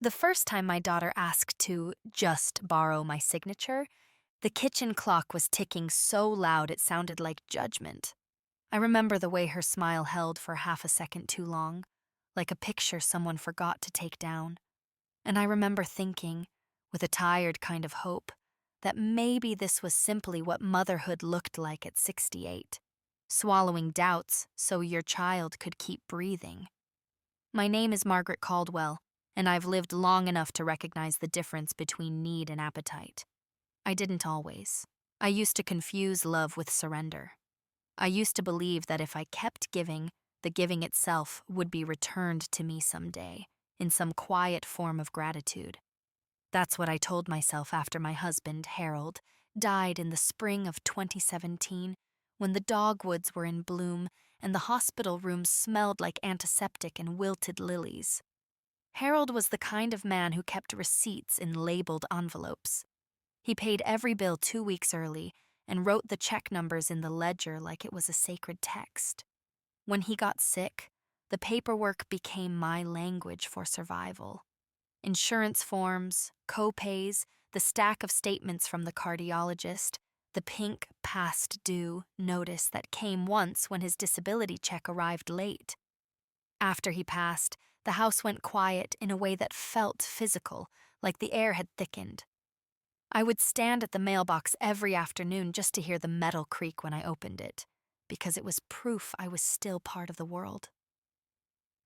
The first time my daughter asked to just borrow my signature, the kitchen clock was ticking so loud it sounded like judgment. I remember the way her smile held for half a second too long, like a picture someone forgot to take down. And I remember thinking, with a tired kind of hope, that maybe this was simply what motherhood looked like at 68, swallowing doubts so your child could keep breathing. My name is Margaret Caldwell, and I've lived long enough to recognize the difference between need and appetite. I didn't always. I used to confuse love with surrender. I used to believe that if I kept giving, the giving itself would be returned to me someday, in some quiet form of gratitude. That's what I told myself after my husband, Harold, died in the spring of 2017, when the dogwoods were in bloom and the hospital rooms smelled like antiseptic and wilted lilies. Harold was the kind of man who kept receipts in labeled envelopes. He paid every bill 2 weeks early and wrote the check numbers in the ledger like it was a sacred text. When he got sick, the paperwork became my language for survival. Insurance forms, co-pays, the stack of statements from the cardiologist, the pink past due notice that came once when his disability check arrived late. After he passed, the house went quiet in a way that felt physical, like the air had thickened. I would stand at the mailbox every afternoon just to hear the metal creak when I opened it, because it was proof I was still part of the world.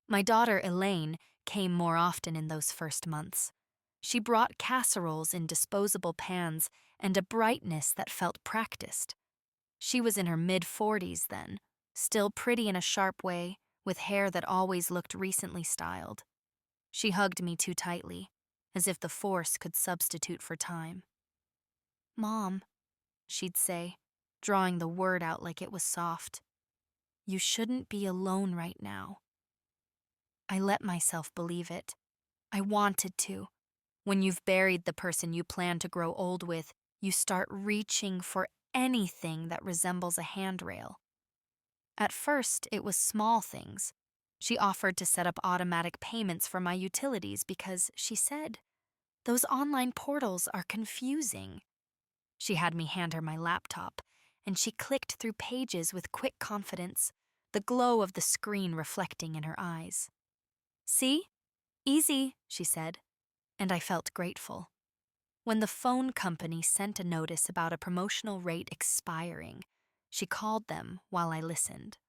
My daughter, Elaine, came more often in those first months. She brought casseroles in disposable pans and a brightness that felt practiced. She was in her mid-40s then, still pretty in a sharp way, with hair that always looked recently styled. She hugged me too tightly, as if the force could substitute for time. "Mom," she'd say, drawing the word out like it was soft. "You shouldn't be alone right now." I let myself believe it. I wanted to. When you've buried the person you plan to grow old with, you start reaching for anything that resembles a handrail. At first, it was small things. She offered to set up automatic payments for my utilities because, she said, those online portals are confusing. She had me hand her my laptop, and she clicked through pages with quick confidence, the glow of the screen reflecting in her eyes. "See? Easy," she said, and I felt grateful. When the phone company sent a notice about a promotional rate expiring, she called them while I listened.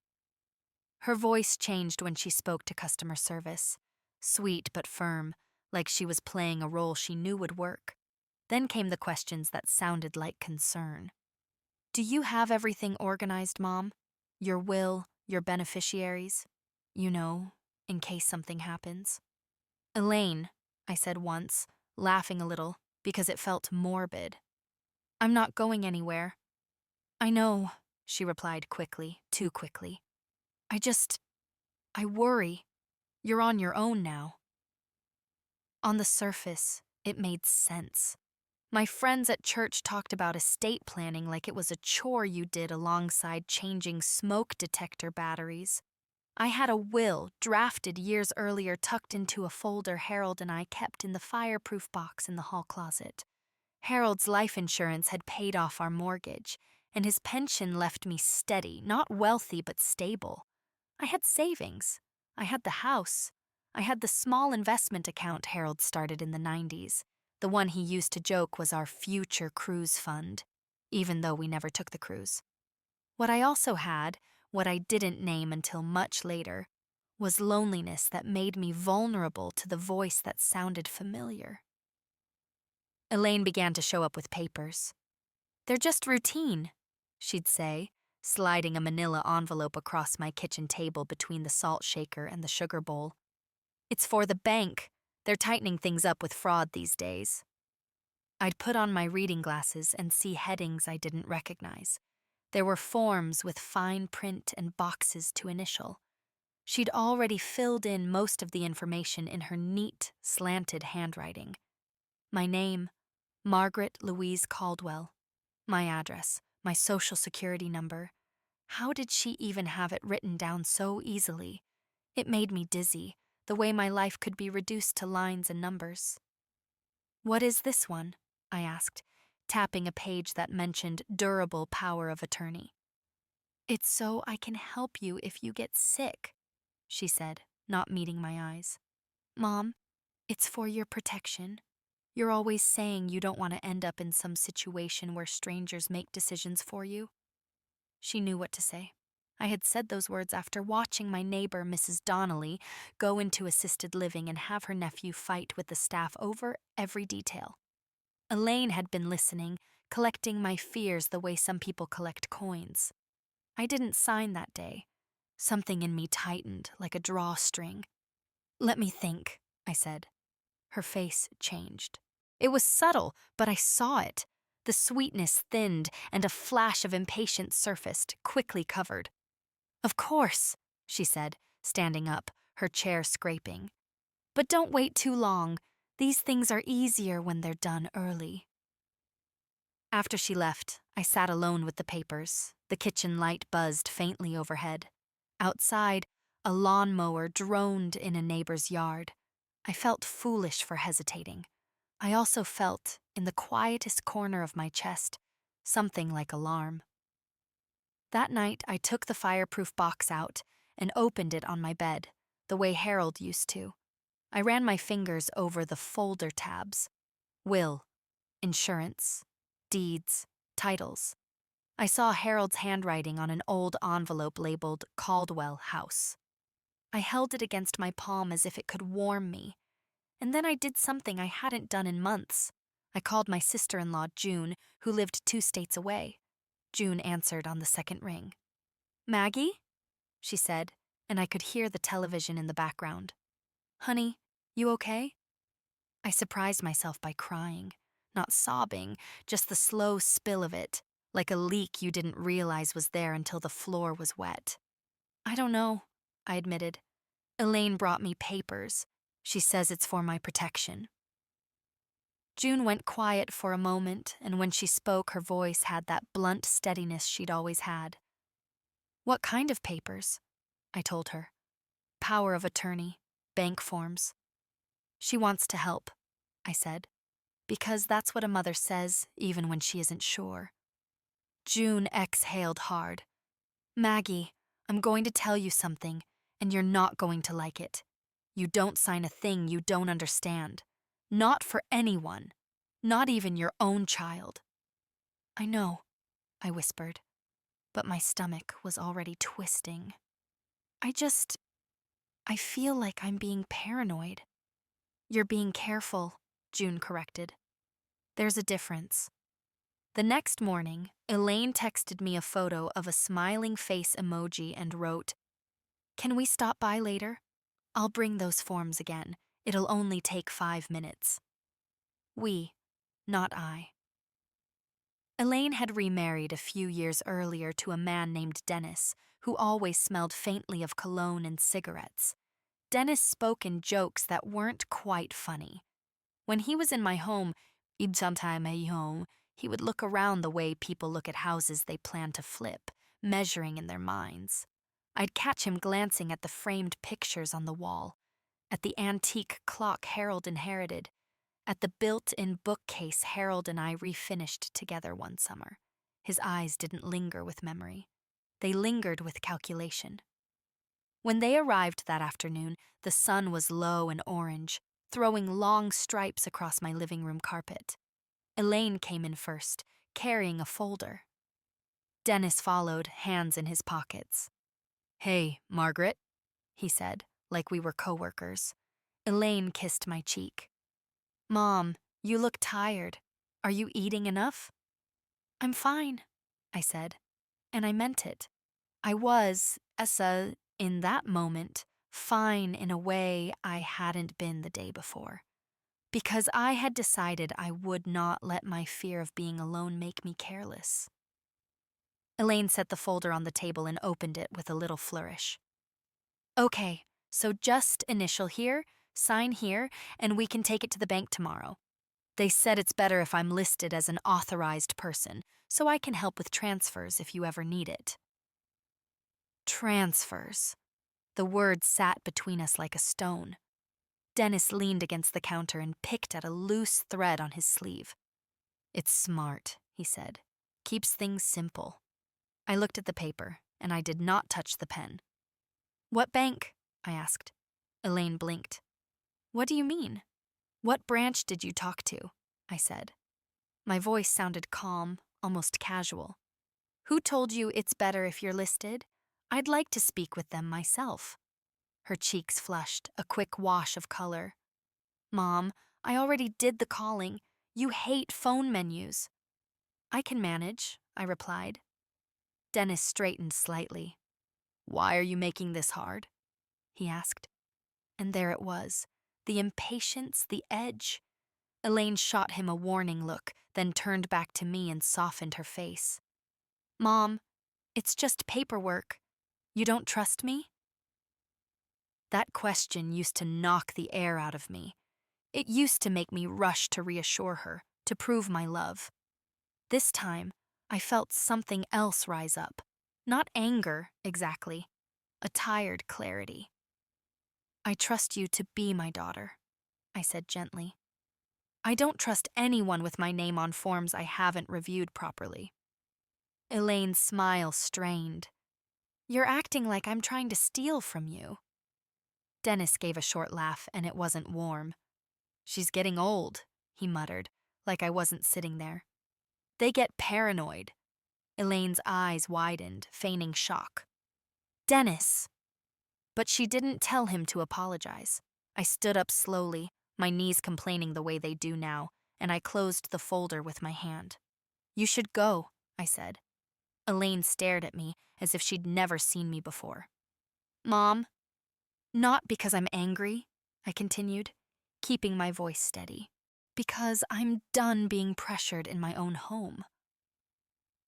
Her voice changed when she spoke to customer service, sweet but firm, like she was playing a role she knew would work. Then came the questions that sounded like concern. "Do you have everything organized, Mom? Your will, your beneficiaries? You know, in case something happens." "Elaine," I said once, laughing a little because it felt morbid. "I'm not going anywhere." "I know," she replied quickly, too quickly. I worry. You're on your own now." On the surface, it made sense. My friends at church talked about estate planning like it was a chore you did alongside changing smoke detector batteries. I had a will drafted years earlier tucked into a folder Harold and I kept in the fireproof box in the hall closet. Harold's life insurance had paid off our mortgage, and his pension left me steady, not wealthy but stable. I had savings. I had the house. I had the small investment account Harold started in the 90s. The one he used to joke was our future cruise fund, even though we never took the cruise. What I also had, what I didn't name until much later, was loneliness that made me vulnerable to the voice that sounded familiar. Elaine began to show up with papers. "They're just routine," she'd say, sliding a manila envelope across my kitchen table between the salt shaker and the sugar bowl. "It's for the bank. They're tightening things up with fraud these days." I'd put on my reading glasses and see headings I didn't recognize. There were forms with fine print and boxes to initial. She'd already filled in most of the information in her neat, slanted handwriting. My name, Margaret Louise Caldwell. My address, my social security number. How did she even have it written down so easily? It made me dizzy, the way my life could be reduced to lines and numbers. "What is this one?" I asked, tapping a page that mentioned durable power of attorney. "It's so I can help you if you get sick," she said, not meeting my eyes. "Mom, it's for your protection. You're always saying you don't want to end up in some situation where strangers make decisions for you." She knew what to say. I had said those words after watching my neighbor, Mrs. Donnelly, go into assisted living and have her nephew fight with the staff over every detail. Elaine had been listening, collecting my fears the way some people collect coins. I didn't sign that day. Something in me tightened like a drawstring. "Let me think," I said. Her face changed. It was subtle, but I saw it. The sweetness thinned, and a flash of impatience surfaced, quickly covered. "Of course," she said, standing up, her chair scraping. "But don't wait too long. These things are easier when they're done early." After she left, I sat alone with the papers. The kitchen light buzzed faintly overhead. Outside, a lawnmower droned in a neighbor's yard. I felt foolish for hesitating. I also felt, in the quietest corner of my chest, something like alarm. That night, I took the fireproof box out and opened it on my bed, the way Harold used to. I ran my fingers over the folder tabs. Will, insurance, deeds, titles. I saw Harold's handwriting on an old envelope labeled Caldwell House. I held it against my palm as if it could warm me. And then I did something I hadn't done in months. I called my sister-in-law, June, who lived 2 states away. June answered on the second ring. "Maggie?" she said, and I could hear the television in the background. "Honey, you okay?" I surprised myself by crying. Not sobbing, just the slow spill of it, like a leak you didn't realize was there until the floor was wet. "I don't know," I admitted. "Elaine brought me papers. She says it's for my protection." June went quiet for a moment, and when she spoke, her voice had that blunt steadiness she'd always had. "What kind of papers?" I told her. "Power of attorney, bank forms." "She wants to help," I said, "because that's what a mother says, even when she isn't sure." June exhaled hard. "Maggie, I'm going to tell you something, and you're not going to like it. You don't sign a thing you don't understand. Not for anyone. Not even your own child." "I know," I whispered, but my stomach was already twisting. I feel like I'm being paranoid." "You're being careful," June corrected. "There's a difference." The next morning, Elaine texted me a photo of a smiling face emoji and wrote, "Can we stop by later? I'll bring those forms again. It'll only take 5 minutes." We, not I. Elaine had remarried a few years earlier to a man named Dennis, who always smelled faintly of cologne and cigarettes. Dennis spoke in jokes that weren't quite funny. When he was in my home, he would look around the way people look at houses they plan to flip, measuring in their minds. I'd catch him glancing at the framed pictures on the wall, at the antique clock Harold inherited, at the built-in bookcase Harold and I refinished together one summer. His eyes didn't linger with memory. They lingered with calculation. When they arrived that afternoon, the sun was low and orange, throwing long stripes across my living room carpet. Elaine came in first, carrying a folder. Dennis followed, hands in his pockets. "Hey, Margaret," he said, like we were coworkers. Elaine kissed my cheek. "Mom, you look tired. Are you eating enough?" "I'm fine," I said, and I meant it. I was, in that moment, fine in a way I hadn't been the day before. Because I had decided I would not let my fear of being alone make me careless. Elaine set the folder on the table and opened it with a little flourish. "Okay, so just initial here, sign here, and we can take it to the bank tomorrow. They said it's better if I'm listed as an authorized person, so I can help with transfers if you ever need it." Transfers. The word sat between us like a stone. Dennis leaned against the counter and picked at a loose thread on his sleeve. "It's smart," he said. "Keeps things simple." I looked at the paper, and I did not touch the pen. "What bank?" I asked. Elaine blinked. "What do you mean?" "What branch did you talk to?" I said. My voice sounded calm, almost casual. "Who told you it's better if you're listed? I'd like to speak with them myself." Her cheeks flushed, a quick wash of color. "Mom, I already did the calling. You hate phone menus." "I can manage," I replied. Dennis straightened slightly. "Why are you making this hard?" he asked. And there it was, the impatience, the edge. Elaine shot him a warning look, then turned back to me and softened her face. "Mom, it's just paperwork. You don't trust me?" That question used to knock the air out of me. It used to make me rush to reassure her, to prove my love. This time, I felt something else rise up. Not anger, exactly. A tired clarity. "I trust you to be my daughter," I said gently. "I don't trust anyone with my name on forms I haven't reviewed properly." Elaine's smile strained. "You're acting like I'm trying to steal from you." Dennis gave a short laugh, and it wasn't warm. "She's getting old," he muttered, like I wasn't sitting there. "They get paranoid." Elaine's eyes widened, feigning shock. "Dennis!" But she didn't tell him to apologize. I stood up slowly, my knees complaining the way they do now, and I closed the folder with my hand. "You should go," I said. Elaine stared at me as if she'd never seen me before. "Mom, not because I'm angry," I continued, keeping my voice steady, "because I'm done being pressured in my own home."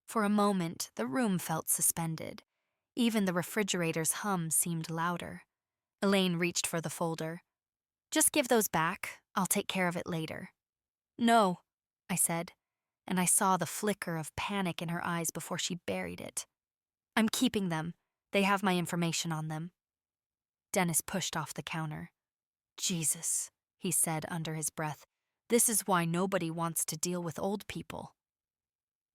For a moment, the room felt suspended. Even the refrigerator's hum seemed louder. Elaine reached for the folder. "Just give those back. I'll take care of it later." "No," I said, and I saw the flicker of panic in her eyes before she buried it. "I'm keeping them. They have my information on them." Dennis pushed off the counter. "Jesus," he said under his breath. "This is why nobody wants to deal with old people."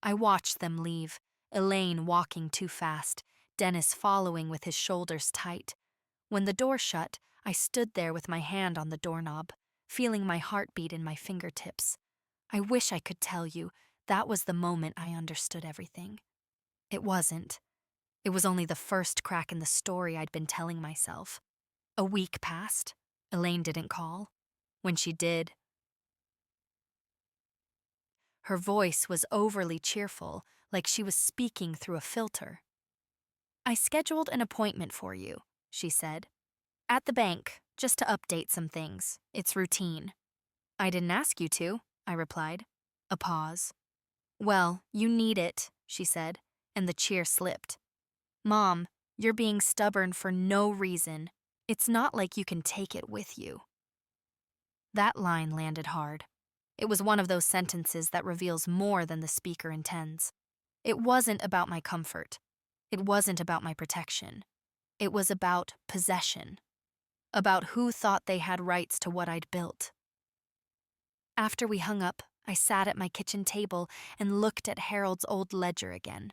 I watched them leave, Elaine walking too fast, Dennis following with his shoulders tight. When the door shut, I stood there with my hand on the doorknob, feeling my heartbeat in my fingertips. I wish I could tell you that was the moment I understood everything. It wasn't. It was only the first crack in the story I'd been telling myself. A week passed. Elaine didn't call. When she did, her voice was overly cheerful, like she was speaking through a filter. "I scheduled an appointment for you," she said. "At the bank, just to update some things. It's routine." "I didn't ask you to," I replied. A pause. "Well, you need it," she said, and the cheer slipped. "Mom, you're being stubborn for no reason. It's not like you can take it with you." That line landed hard. It was one of those sentences that reveals more than the speaker intends. It wasn't about my comfort. It wasn't about my protection. It was about possession. About who thought they had rights to what I'd built. After we hung up, I sat at my kitchen table and looked at Harold's old ledger again.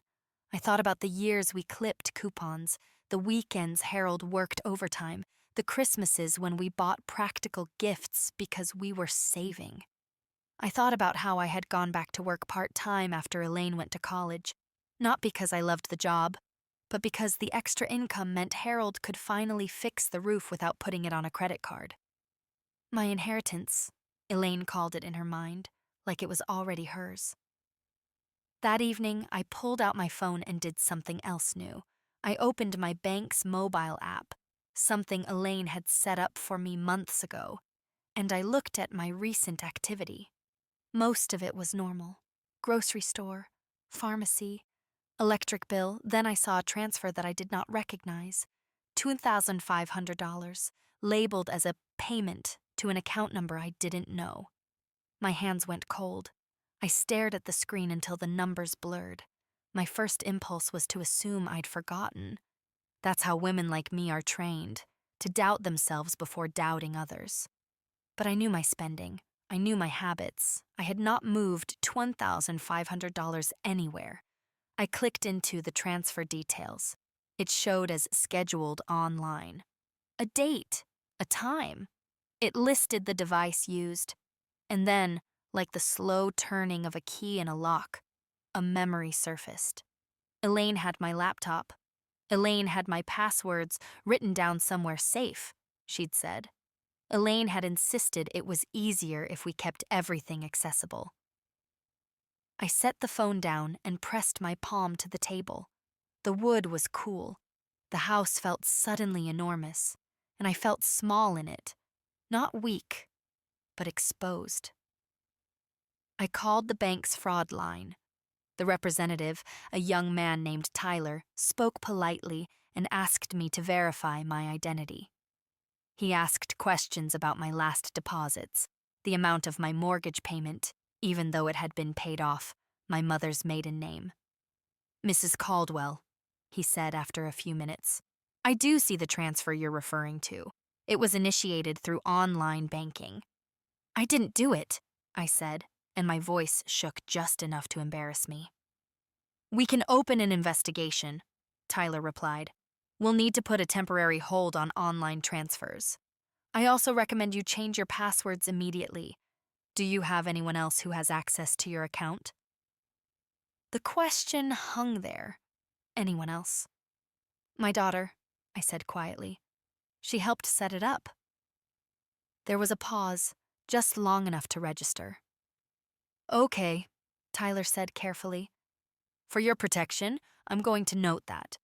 I thought about the years we clipped coupons, the weekends Harold worked overtime, the Christmases when we bought practical gifts because we were saving. I thought about how I had gone back to work part-time after Elaine went to college, not because I loved the job, but because the extra income meant Harold could finally fix the roof without putting it on a credit card. My inheritance, Elaine called it in her mind, like it was already hers. That evening, I pulled out my phone and did something else new. I opened my bank's mobile app, something Elaine had set up for me months ago, and I looked at my recent activity. Most of it was normal. Grocery store, pharmacy, electric bill. Then I saw a transfer that I did not recognize. $2,500, labeled as a payment to an account number I didn't know. My hands went cold. I stared at the screen until the numbers blurred. My first impulse was to assume I'd forgotten. That's how women like me are trained, to doubt themselves before doubting others. But I knew my spending. I knew my habits. I had not moved $1,500 anywhere. I clicked into the transfer details. It showed as scheduled online. A date, a time. It listed the device used. And then, like the slow turning of a key in a lock, a memory surfaced. Elaine had my laptop. Elaine had my passwords written down somewhere safe, she'd said. Elaine had insisted it was easier if we kept everything accessible. I set the phone down and pressed my palm to the table. The wood was cool. The house felt suddenly enormous, and I felt small in it, not weak, but exposed. I called the bank's fraud line. The representative, a young man named Tyler, spoke politely and asked me to verify my identity. He asked questions about my last deposits, the amount of my mortgage payment, even though it had been paid off, my mother's maiden name. "Mrs. Caldwell," he said after a few minutes, "I do see the transfer you're referring to. It was initiated through online banking." "I didn't do it," I said, and my voice shook just enough to embarrass me. "We can open an investigation," Tyler replied. "We'll need to put a temporary hold on online transfers. I also recommend you change your passwords immediately. Do you have anyone else who has access to your account?" The question hung there. Anyone else? "My daughter," I said quietly. "She helped set it up." There was a pause, just long enough to register. "Okay," Tyler said carefully. "For your protection, I'm going to note that.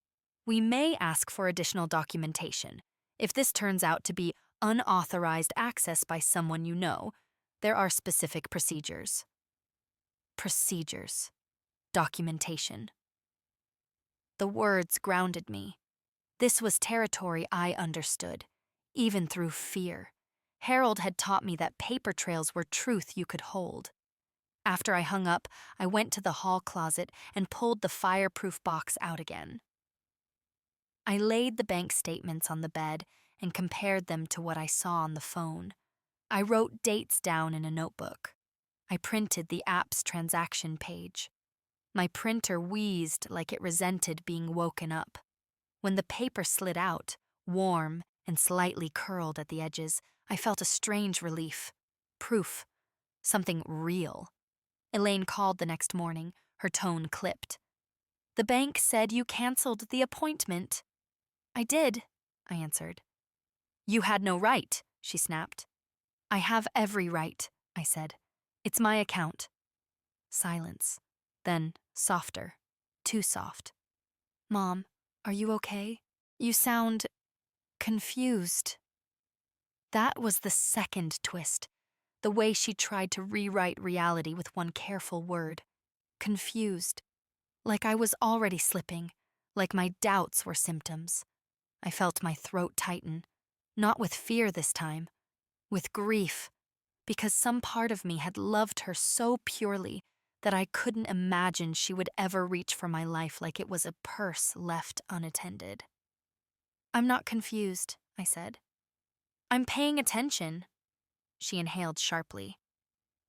We may ask for additional documentation. If this turns out to be unauthorized access by someone you know, there are specific procedures." Procedures. Documentation. The words grounded me. This was territory I understood, even through fear. Harold had taught me that paper trails were truth you could hold. After I hung up, I went to the hall closet and pulled the fireproof box out again. I laid the bank statements on the bed and compared them to what I saw on the phone. I wrote dates down in a notebook. I printed the app's transaction page. My printer wheezed like it resented being woken up. When the paper slid out, warm and slightly curled at the edges, I felt a strange relief. Proof. Something real. Elaine called the next morning, her tone clipped. "The bank said you canceled the appointment." "I did," I answered. "You had no right," she snapped. "I have every right," I said. "It's my account." Silence. Then softer. Too soft. "Mom, are you okay? You sound confused." That was the second twist. The way she tried to rewrite reality with one careful word. Confused. Like I was already slipping. Like my doubts were symptoms. I felt my throat tighten. Not with fear this time. With grief. Because some part of me had loved her so purely that I couldn't imagine she would ever reach for my life like it was a purse left unattended. "I'm not confused," I said. "I'm paying attention." She inhaled sharply.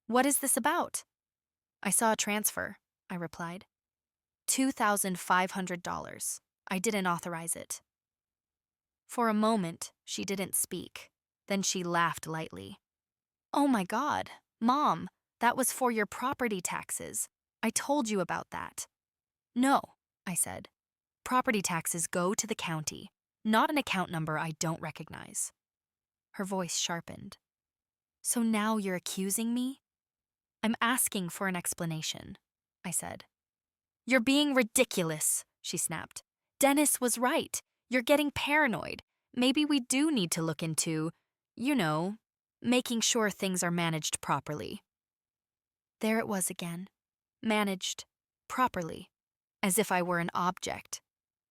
"What is this about?" "I saw a transfer," I replied. $2,500. I didn't authorize it." For a moment, she didn't speak. Then she laughed lightly. "Oh my God, Mom, that was for your property taxes. I told you about that." "No," I said. "Property taxes go to the county, not an account number I don't recognize." Her voice sharpened. "So now you're accusing me?" "I'm asking for an explanation," I said. "You're being ridiculous," she snapped. "Dennis was right. You're getting paranoid. Maybe we do need to look into, making sure things are managed properly." There it was again. Managed. Properly. As if I were an object.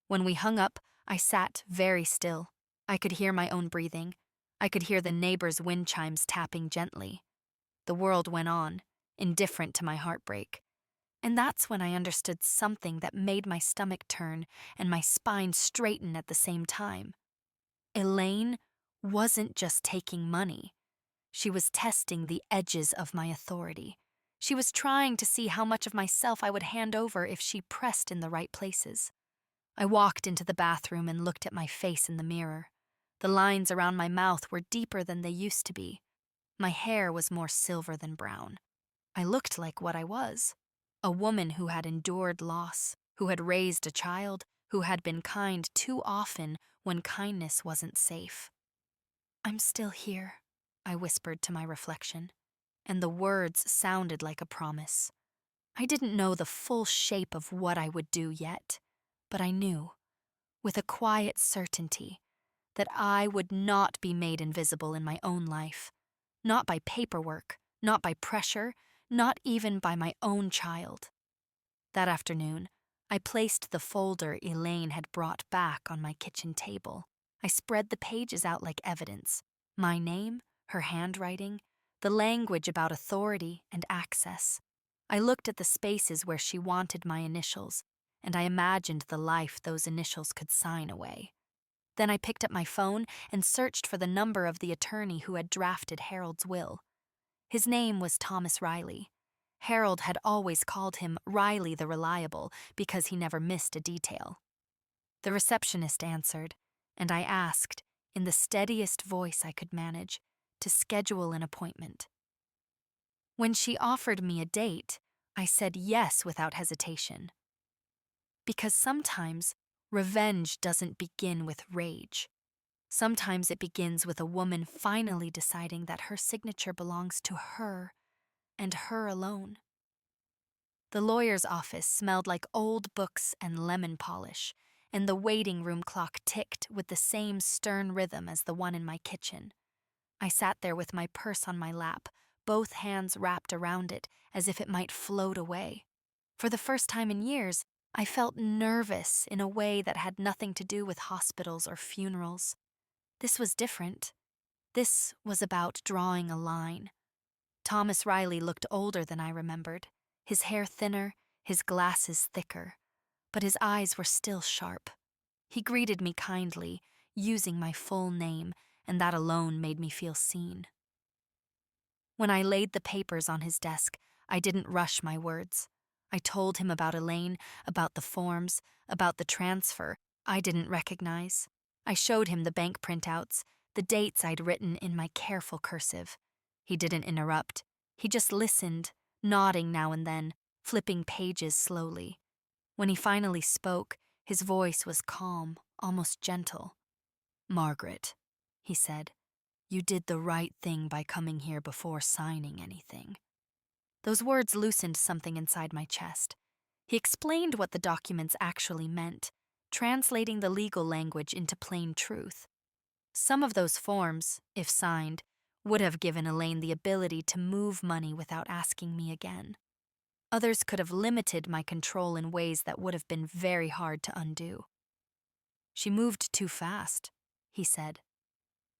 When we hung up, I sat very still. I could hear my own breathing. I could hear the neighbors' wind chimes tapping gently. The world went on, indifferent to my heartbreak. And that's when I understood something that made my stomach turn and my spine straighten at the same time. Elaine wasn't just taking money. She was testing the edges of my authority. She was trying to see how much of myself I would hand over if she pressed in the right places. I walked into the bathroom and looked at my face in the mirror. The lines around my mouth were deeper than they used to be. My hair was more silver than brown. I looked like what I was. A woman who had endured loss, who had raised a child, who had been kind too often when kindness wasn't safe. "I'm still here," I whispered to my reflection, and the words sounded like a promise. I didn't know the full shape of what I would do yet, but I knew, with a quiet certainty, that I would not be made invisible in my own life, not by paperwork, not by pressure, not even by my own child. That afternoon, I placed the folder Elaine had brought back on my kitchen table. I spread the pages out like evidence. My name, her handwriting, the language about authority and access. I looked at the spaces where she wanted my initials, and I imagined the life those initials could sign away. Then I picked up my phone and searched for the number of the attorney who had drafted Harold's will. His name was Thomas Riley. Harold had always called him Riley the Reliable because he never missed a detail. The receptionist answered, and I asked, in the steadiest voice I could manage, to schedule an appointment. When she offered me a date, I said yes without hesitation. Because sometimes revenge doesn't begin with rage. Sometimes it begins with a woman finally deciding that her signature belongs to her and her alone. The lawyer's office smelled like old books and lemon polish, and the waiting room clock ticked with the same stern rhythm as the one in my kitchen. I sat there with my purse on my lap, both hands wrapped around it as if it might float away. For the first time in years, I felt nervous in a way that had nothing to do with hospitals or funerals. This was different. This was about drawing a line. Thomas Riley looked older than I remembered, his hair thinner, his glasses thicker, but his eyes were still sharp. He greeted me kindly, using my full name, and that alone made me feel seen. When I laid the papers on his desk, I didn't rush my words. I told him about Elaine, about the forms, about the transfer I didn't recognize. I showed him the bank printouts, the dates I'd written in my careful cursive. He didn't interrupt. He just listened, nodding now and then, flipping pages slowly. When he finally spoke, his voice was calm, almost gentle. "Margaret," he said, "you did the right thing by coming here before signing anything." Those words loosened something inside my chest. He explained what the documents actually meant, translating the legal language into plain truth. Some of those forms, if signed, would have given Elaine the ability to move money without asking me again. Others could have limited my control in ways that would have been very hard to undo. "She moved too fast," he said,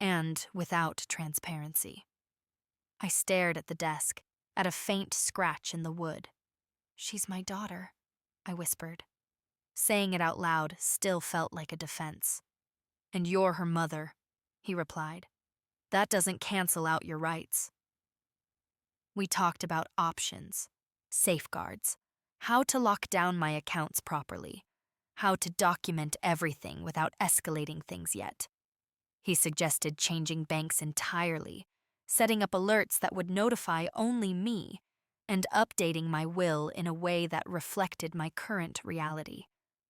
"and without transparency." I stared at the desk, at a faint scratch in the wood. "She's my daughter," I whispered. Saying it out loud still felt like a defense. "And you're her mother," he replied. "That doesn't cancel out your rights." We talked about options, safeguards, how to lock down my accounts properly, how to document everything without escalating things yet. He suggested changing banks entirely, setting up alerts that would notify only me, and updating my will in a way that reflected my current reality,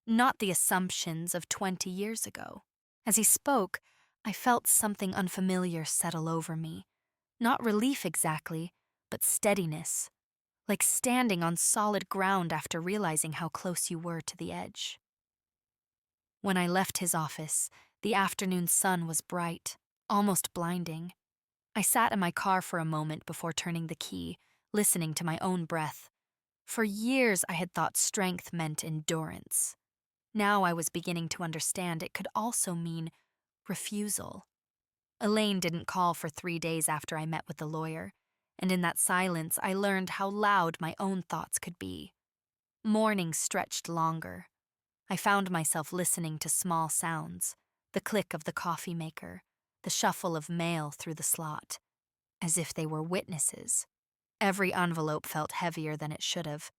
not the assumptions of 20 years ago. As he spoke, I felt something unfamiliar settle over me. Not relief exactly, but steadiness, like standing on solid ground after realizing how close you were to the edge. When I left his office, the afternoon sun was bright, almost blinding. I sat in my car for a moment before turning the key, listening to my own breath. For years I had thought strength meant endurance. Now I was beginning to understand it could also mean refusal. Elaine didn't call for 3 days after I met with the lawyer, and in that silence I learned how loud my own thoughts could be. Morning stretched longer. I found myself listening to small sounds, the click of the coffee maker, the shuffle of mail through the slot, as if they were witnesses. Every envelope felt heavier than it should have,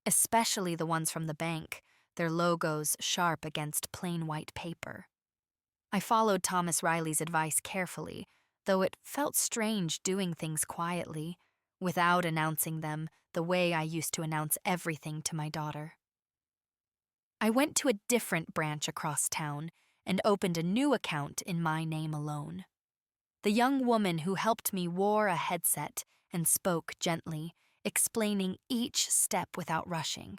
especially the ones from the bank, their logos sharp against plain white paper. I followed Thomas Riley's advice carefully, though it felt strange doing things quietly, without announcing them the way I used to announce everything to my daughter. I went to a different branch across town and opened a new account in my name alone. The young woman who helped me wore a headset and spoke gently, explaining each step without rushing.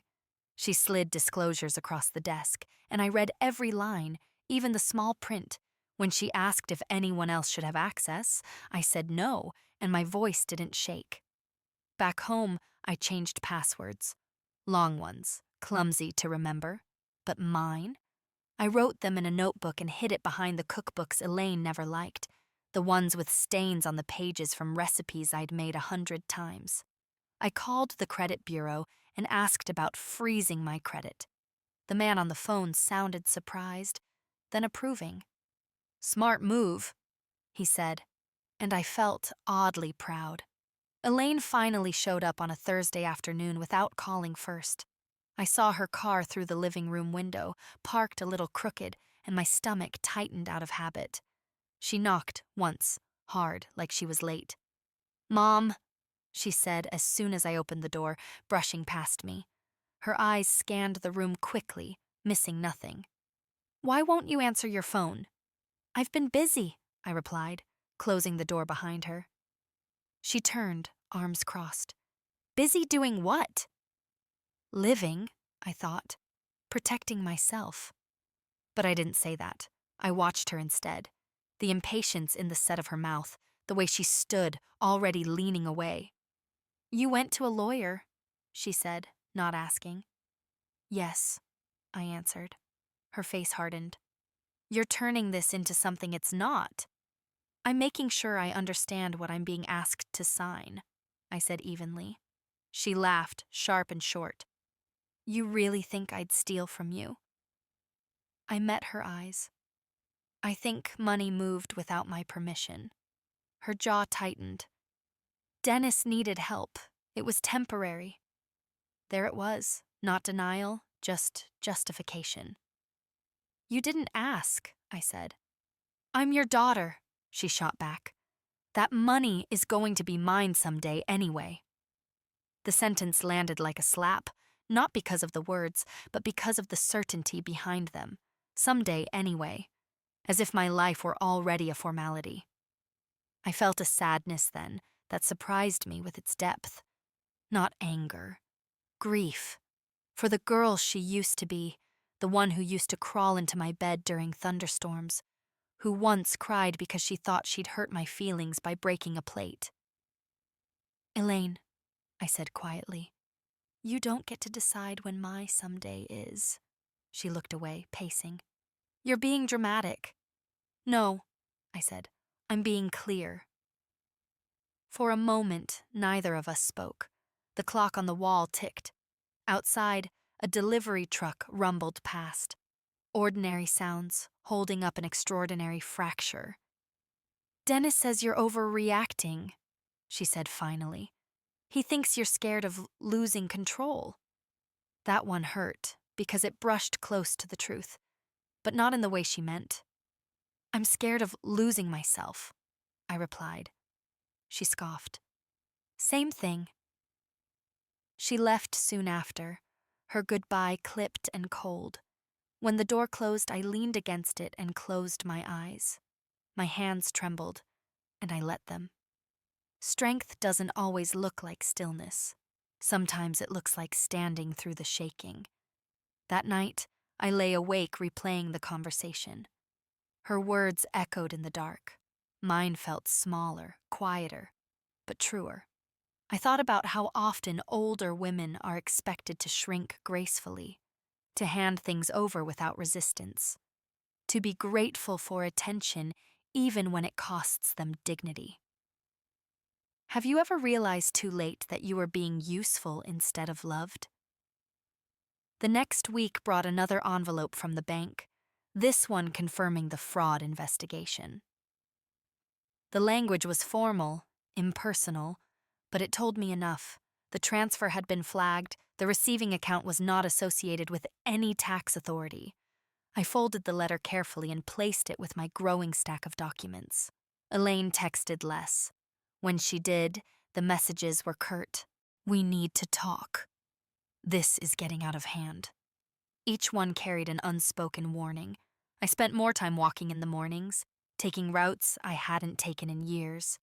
She slid disclosures across the desk, and I read every line, even the small print. When she asked if anyone else should have access, I said no, and my voice didn't shake. Back home, I changed passwords. Long ones, clumsy to remember. But mine? I wrote them in a notebook and hid it behind the cookbooks Elaine never liked, the ones with stains on the pages from recipes I'd made 100 times. I called the credit bureau and asked about freezing my credit. The man on the phone sounded surprised, then approving. "Smart move," he said, and I felt oddly proud. Elaine finally showed up on a Thursday afternoon without calling first. I saw her car through the living room window, parked a little crooked, and my stomach tightened out of habit. She knocked once, hard, like she was late. "Mom," she said as soon as I opened the door, brushing past me. Her eyes scanned the room quickly, missing nothing. "Why won't you answer your phone?" "I've been busy," I replied, closing the door behind her. She turned, arms crossed. "Busy doing what?" "Living," I thought, "protecting myself." But I didn't say that. I watched her instead. The impatience in the set of her mouth, the way she stood, already leaning away. "You went to a lawyer," she said, not asking. "Yes," I answered. Her face hardened. "You're turning this into something it's not." "I'm making sure I understand what I'm being asked to sign," I said evenly. She laughed, sharp and short. "You really think I'd steal from you?" I met her eyes. "I think money moved without my permission." Her jaw tightened. "Dennis needed help. It was temporary." There it was, not denial, just justification. "You didn't ask," I said. "I'm your daughter," she shot back. "That money is going to be mine someday anyway." The sentence landed like a slap, not because of the words, but because of the certainty behind them. Someday anyway, as if my life were already a formality. I felt a sadness then that surprised me with its depth. Not anger, grief. For the girl she used to be, the one who used to crawl into my bed during thunderstorms, who once cried because she thought she'd hurt my feelings by breaking a plate. "Elaine," I said quietly, "you don't get to decide when my someday is." She looked away, pacing. "You're being dramatic." "No," I said, "I'm being clear." For a moment, neither of us spoke. The clock on the wall ticked. Outside, a delivery truck rumbled past. Ordinary sounds, holding up an extraordinary fracture. "Dennis says you're overreacting," she said finally. "He thinks you're scared of losing control." That one hurt, because it brushed close to the truth, but not in the way she meant. "I'm scared of losing myself," I replied. She scoffed. "Same thing." She left soon after, her goodbye clipped and cold. When the door closed, I leaned against it and closed my eyes. My hands trembled, and I let them. Strength doesn't always look like stillness. Sometimes it looks like standing through the shaking. That night, I lay awake replaying the conversation. Her words echoed in the dark. Mine felt smaller, quieter, but truer. I thought about how often older women are expected to shrink gracefully, to hand things over without resistance, to be grateful for attention even when it costs them dignity. Have you ever realized too late that you were being useful instead of loved? The next week brought another envelope from the bank, this one confirming the fraud investigation. The language was formal, impersonal, but it told me enough. The transfer had been flagged, the receiving account was not associated with any tax authority. I folded the letter carefully and placed it with my growing stack of documents. Elaine texted less. When she did, the messages were curt. "We need to talk. This is getting out of hand." Each one carried an unspoken warning. I spent more time walking in the mornings, taking routes I hadn't taken in years.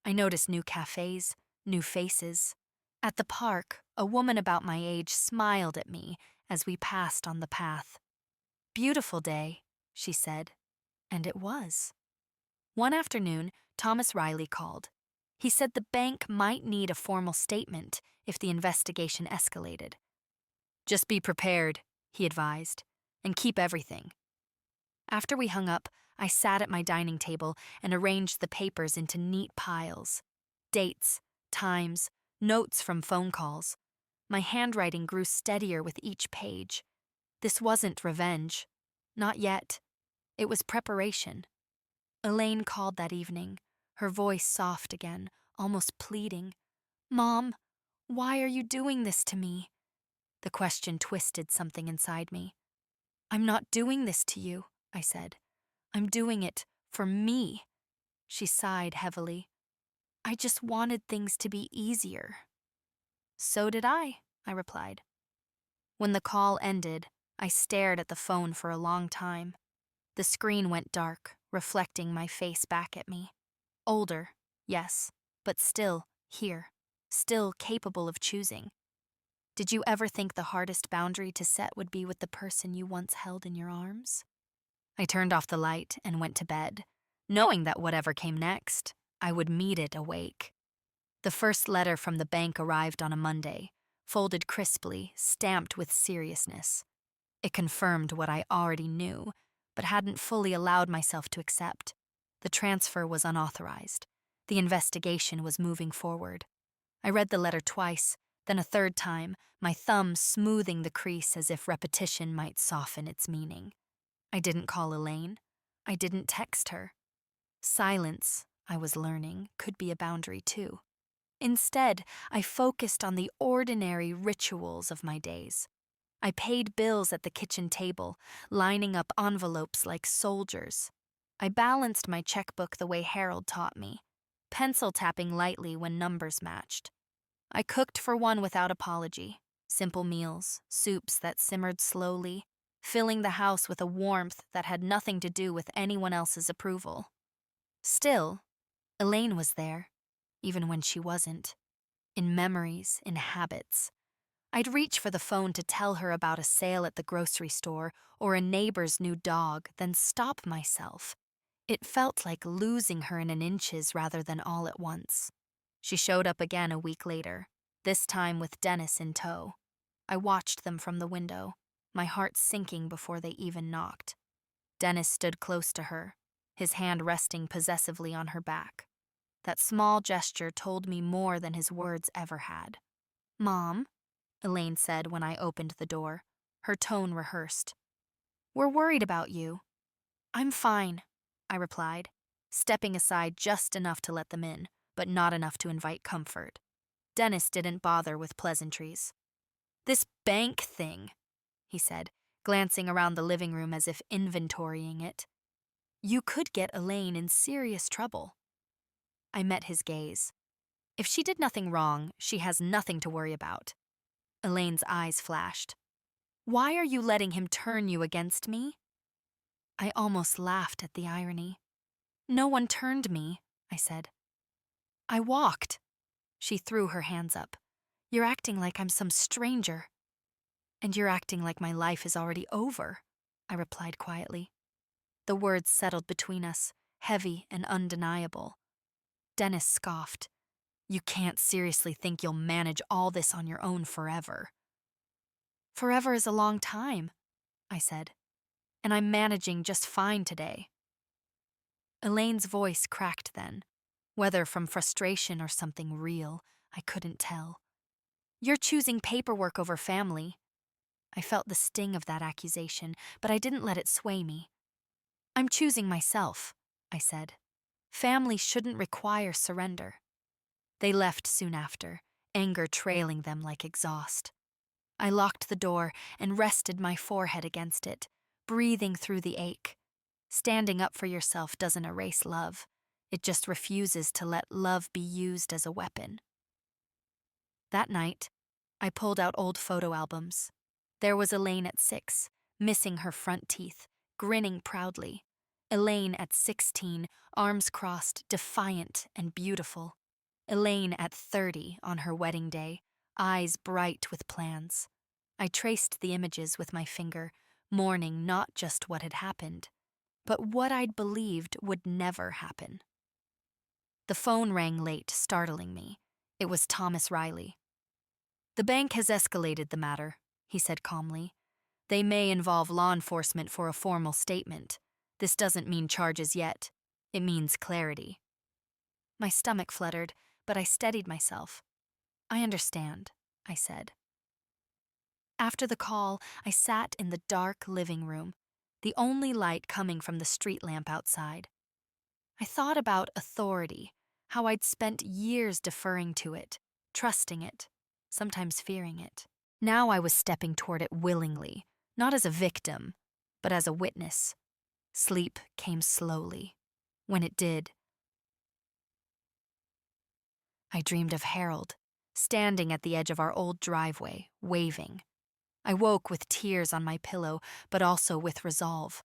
I noticed new cafes, new faces. At the park, a woman about my age smiled at me as we passed on the path. "Beautiful day," she said, and it was. One afternoon, Thomas Riley called. He said the bank might need a formal statement if the investigation escalated. "Just be prepared," he advised, "and keep everything." After we hung up, I sat at my dining table and arranged the papers into neat piles. Dates, times, notes from phone calls. My handwriting grew steadier with each page. This wasn't revenge. Not yet. It was preparation. Elaine called that evening, her voice soft again, almost pleading. "Mom, why are you doing this to me?" The question twisted something inside me. "I'm not doing this to you," I said. "I'm doing it for me." She sighed heavily. "I just wanted things to be easier." "So did I replied. When the call ended, I stared at the phone for a long time. The screen went dark, reflecting my face back at me. Older, yes, but still here, still capable of choosing. Did you ever think the hardest boundary to set would be with the person you once held in your arms? I turned off the light and went to bed, knowing that whatever came next, I would meet it awake. The first letter from the bank arrived on a Monday, folded crisply, stamped with seriousness. It confirmed what I already knew, but hadn't fully allowed myself to accept. The transfer was unauthorized. The investigation was moving forward. I read the letter twice, then a third time, my thumb smoothing the crease as if repetition might soften its meaning. I didn't call Elaine. I didn't text her. Silence, I was learning, could be a boundary too. Instead, I focused on the ordinary rituals of my days. I paid bills at the kitchen table, lining up envelopes like soldiers. I balanced my checkbook the way Harold taught me, pencil tapping lightly when numbers matched. I cooked for one without apology, simple meals, soups that simmered slowly, filling the house with a warmth that had nothing to do with anyone else's approval. Still, Elaine was there, even when she wasn't. In memories, in habits. I'd reach for the phone to tell her about a sale at the grocery store or a neighbor's new dog, then stop myself. It felt like losing her in inches rather than all at once. She showed up again a week later, this time with Dennis in tow. I watched them from the window, my heart sinking before they even knocked. Dennis stood close to her, his hand resting possessively on her back. That small gesture told me more than his words ever had. "Mom," Elaine said when I opened the door, her tone rehearsed. "We're worried about you." "I'm fine," I replied, stepping aside just enough to let them in, but not enough to invite comfort. Dennis didn't bother with pleasantries. "This bank thing," he said, glancing around the living room as if inventorying it. "You could get Elaine in serious trouble." I met his gaze. If she did nothing wrong, she has nothing to worry about. Elaine's eyes flashed. "Why are you letting him turn you against me?" I almost laughed at the irony. "No one turned me," I said. "I walked." She threw her hands up. "You're acting like I'm some stranger." "And you're acting like my life is already over," I replied quietly. The words settled between us, heavy and undeniable. Dennis scoffed. "You can't seriously think you'll manage all this on your own forever." "Forever is a long time," I said, "and I'm managing just fine today." Elaine's voice cracked then, whether from frustration or something real, I couldn't tell. "You're choosing paperwork over family." I felt the sting of that accusation, but I didn't let it sway me. "I'm choosing myself," I said. "Family shouldn't require surrender." They left soon after, anger trailing them like exhaust. I locked the door and rested my forehead against it, breathing through the ache. Standing up for yourself doesn't erase love. It just refuses to let love be used as a weapon. That night, I pulled out old photo albums. There was Elaine at 6, missing her front teeth, grinning proudly. Elaine at 16, arms crossed, defiant and beautiful. Elaine at 30 on her wedding day, eyes bright with plans. I traced the images with my finger, mourning not just what had happened, but what I'd believed would never happen. The phone rang late, startling me. It was Thomas Riley. "The bank has escalated the matter," he said calmly. "They may involve law enforcement for a formal statement. This doesn't mean charges yet. It means clarity." My stomach fluttered, but I steadied myself. "I understand," I said. After the call, I sat in the dark living room, the only light coming from the street lamp outside. I thought about authority, how I'd spent years deferring to it, trusting it, sometimes fearing it. Now I was stepping toward it willingly, not as a victim, but as a witness. Sleep came slowly. When it did, I dreamed of Harold, standing at the edge of our old driveway, waving. I woke with tears on my pillow, but also with resolve.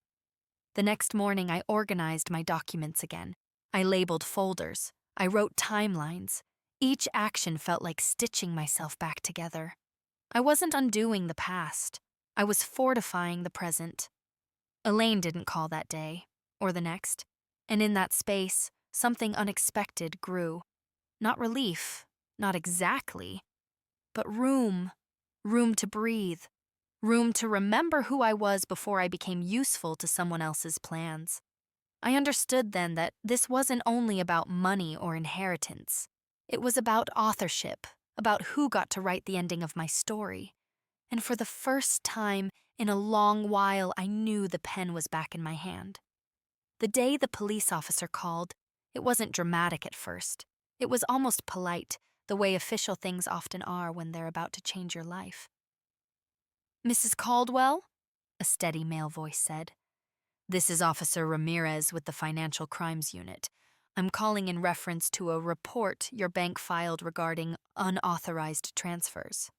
The next morning, I organized my documents again. I labeled folders. I wrote timelines. Each action felt like stitching myself back together. I wasn't undoing the past. I was fortifying the present. Elaine didn't call that day, or the next, and in that space, something unexpected grew. Not relief, not exactly, but room. Room to breathe. Room to remember who I was before I became useful to someone else's plans. I understood then that this wasn't only about money or inheritance. It was about authorship, about who got to write the ending of my story. And for the first time in a long while, I knew the pen was back in my hand. The day the police officer called, it wasn't dramatic at first. It was almost polite, the way official things often are when they're about to change your life. "Mrs. Caldwell?" a steady male voice said. "This is Officer Ramirez with the Financial Crimes Unit. I'm calling in reference to a report your bank filed regarding unauthorized transfers."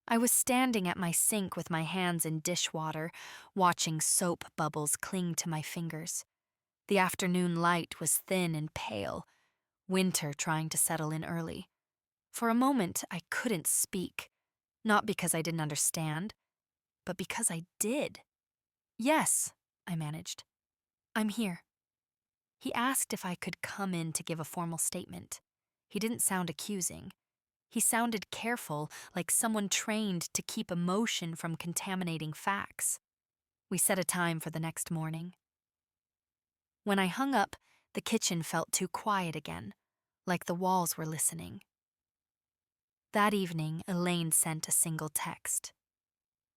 I was standing at my sink with my hands in dishwater, watching soap bubbles cling to my fingers. The afternoon light was thin and pale, winter trying to settle in early. For a moment, I couldn't speak, not because I didn't understand, but because I did. "Yes," I managed. "I'm here." He asked if I could come in to give a formal statement. He didn't sound accusing. He sounded careful, like someone trained to keep emotion from contaminating facts. We set a time for the next morning. When I hung up, the kitchen felt too quiet again, like the walls were listening. That evening, Elaine sent a single text.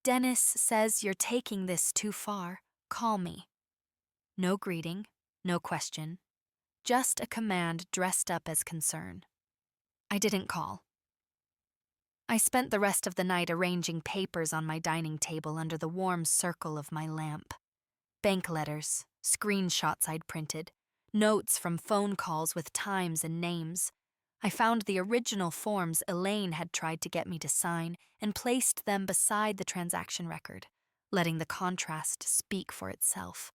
"Dennis says you're taking this too far. Call me." No greeting, no question, just a command dressed up as concern. I didn't call. I spent the rest of the night arranging papers on my dining table under the warm circle of my lamp. Bank letters, screenshots I'd printed, notes from phone calls with times and names. I found the original forms Elaine had tried to get me to sign and placed them beside the transaction record, letting the contrast speak for itself.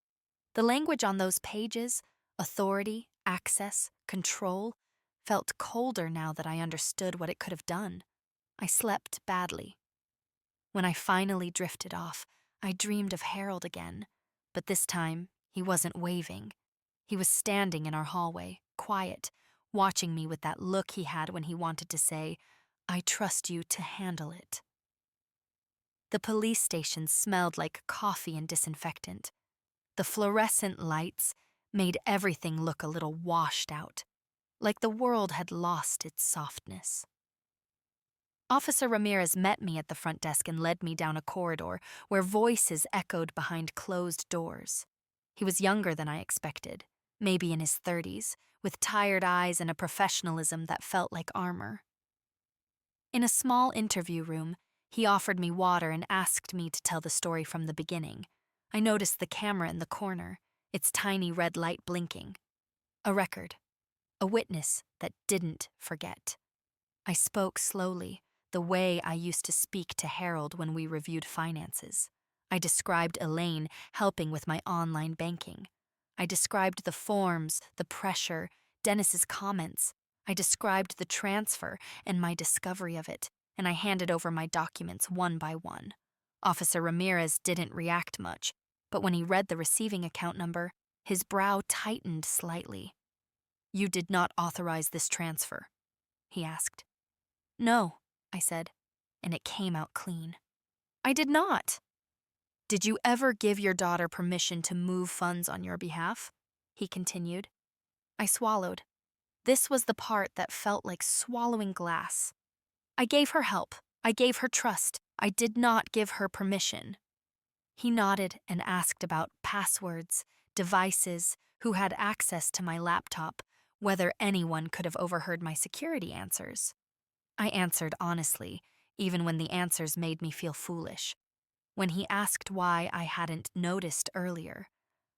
The language on those pages, authority, access, control, felt colder now that I understood what it could have done. I slept badly. When I finally drifted off, I dreamed of Harold again, but this time he wasn't waving. He was standing in our hallway, quiet, watching me with that look he had when he wanted to say, "I trust you to handle it." The police station smelled like coffee and disinfectant. The fluorescent lights made everything look a little washed out, like the world had lost its softness. Officer Ramirez met me at the front desk and led me down a corridor where voices echoed behind closed doors. He was younger than I expected, maybe in his 30s, with tired eyes and a professionalism that felt like armor. In a small interview room, he offered me water and asked me to tell the story from the beginning. I noticed the camera in the corner, its tiny red light blinking. A record. A witness that didn't forget. I spoke slowly, the way I used to speak to Harold when we reviewed finances. I described Elaine helping with my online banking. I described the forms, the pressure, Dennis's comments. I described the transfer and my discovery of it, and I handed over my documents one by one. Officer Ramirez didn't react much, but when he read the receiving account number, his brow tightened slightly. "You did not authorize this transfer?" he asked. "No," I said, and it came out clean. "I did not." "Did you ever give your daughter permission to move funds on your behalf?" he continued. I swallowed. This was the part that felt like swallowing glass. "I gave her help. I gave her trust. I did not give her permission." He nodded and asked about passwords, devices, who had access to my laptop, whether anyone could have overheard my security answers. I answered honestly, even when the answers made me feel foolish. When he asked why I hadn't noticed earlier,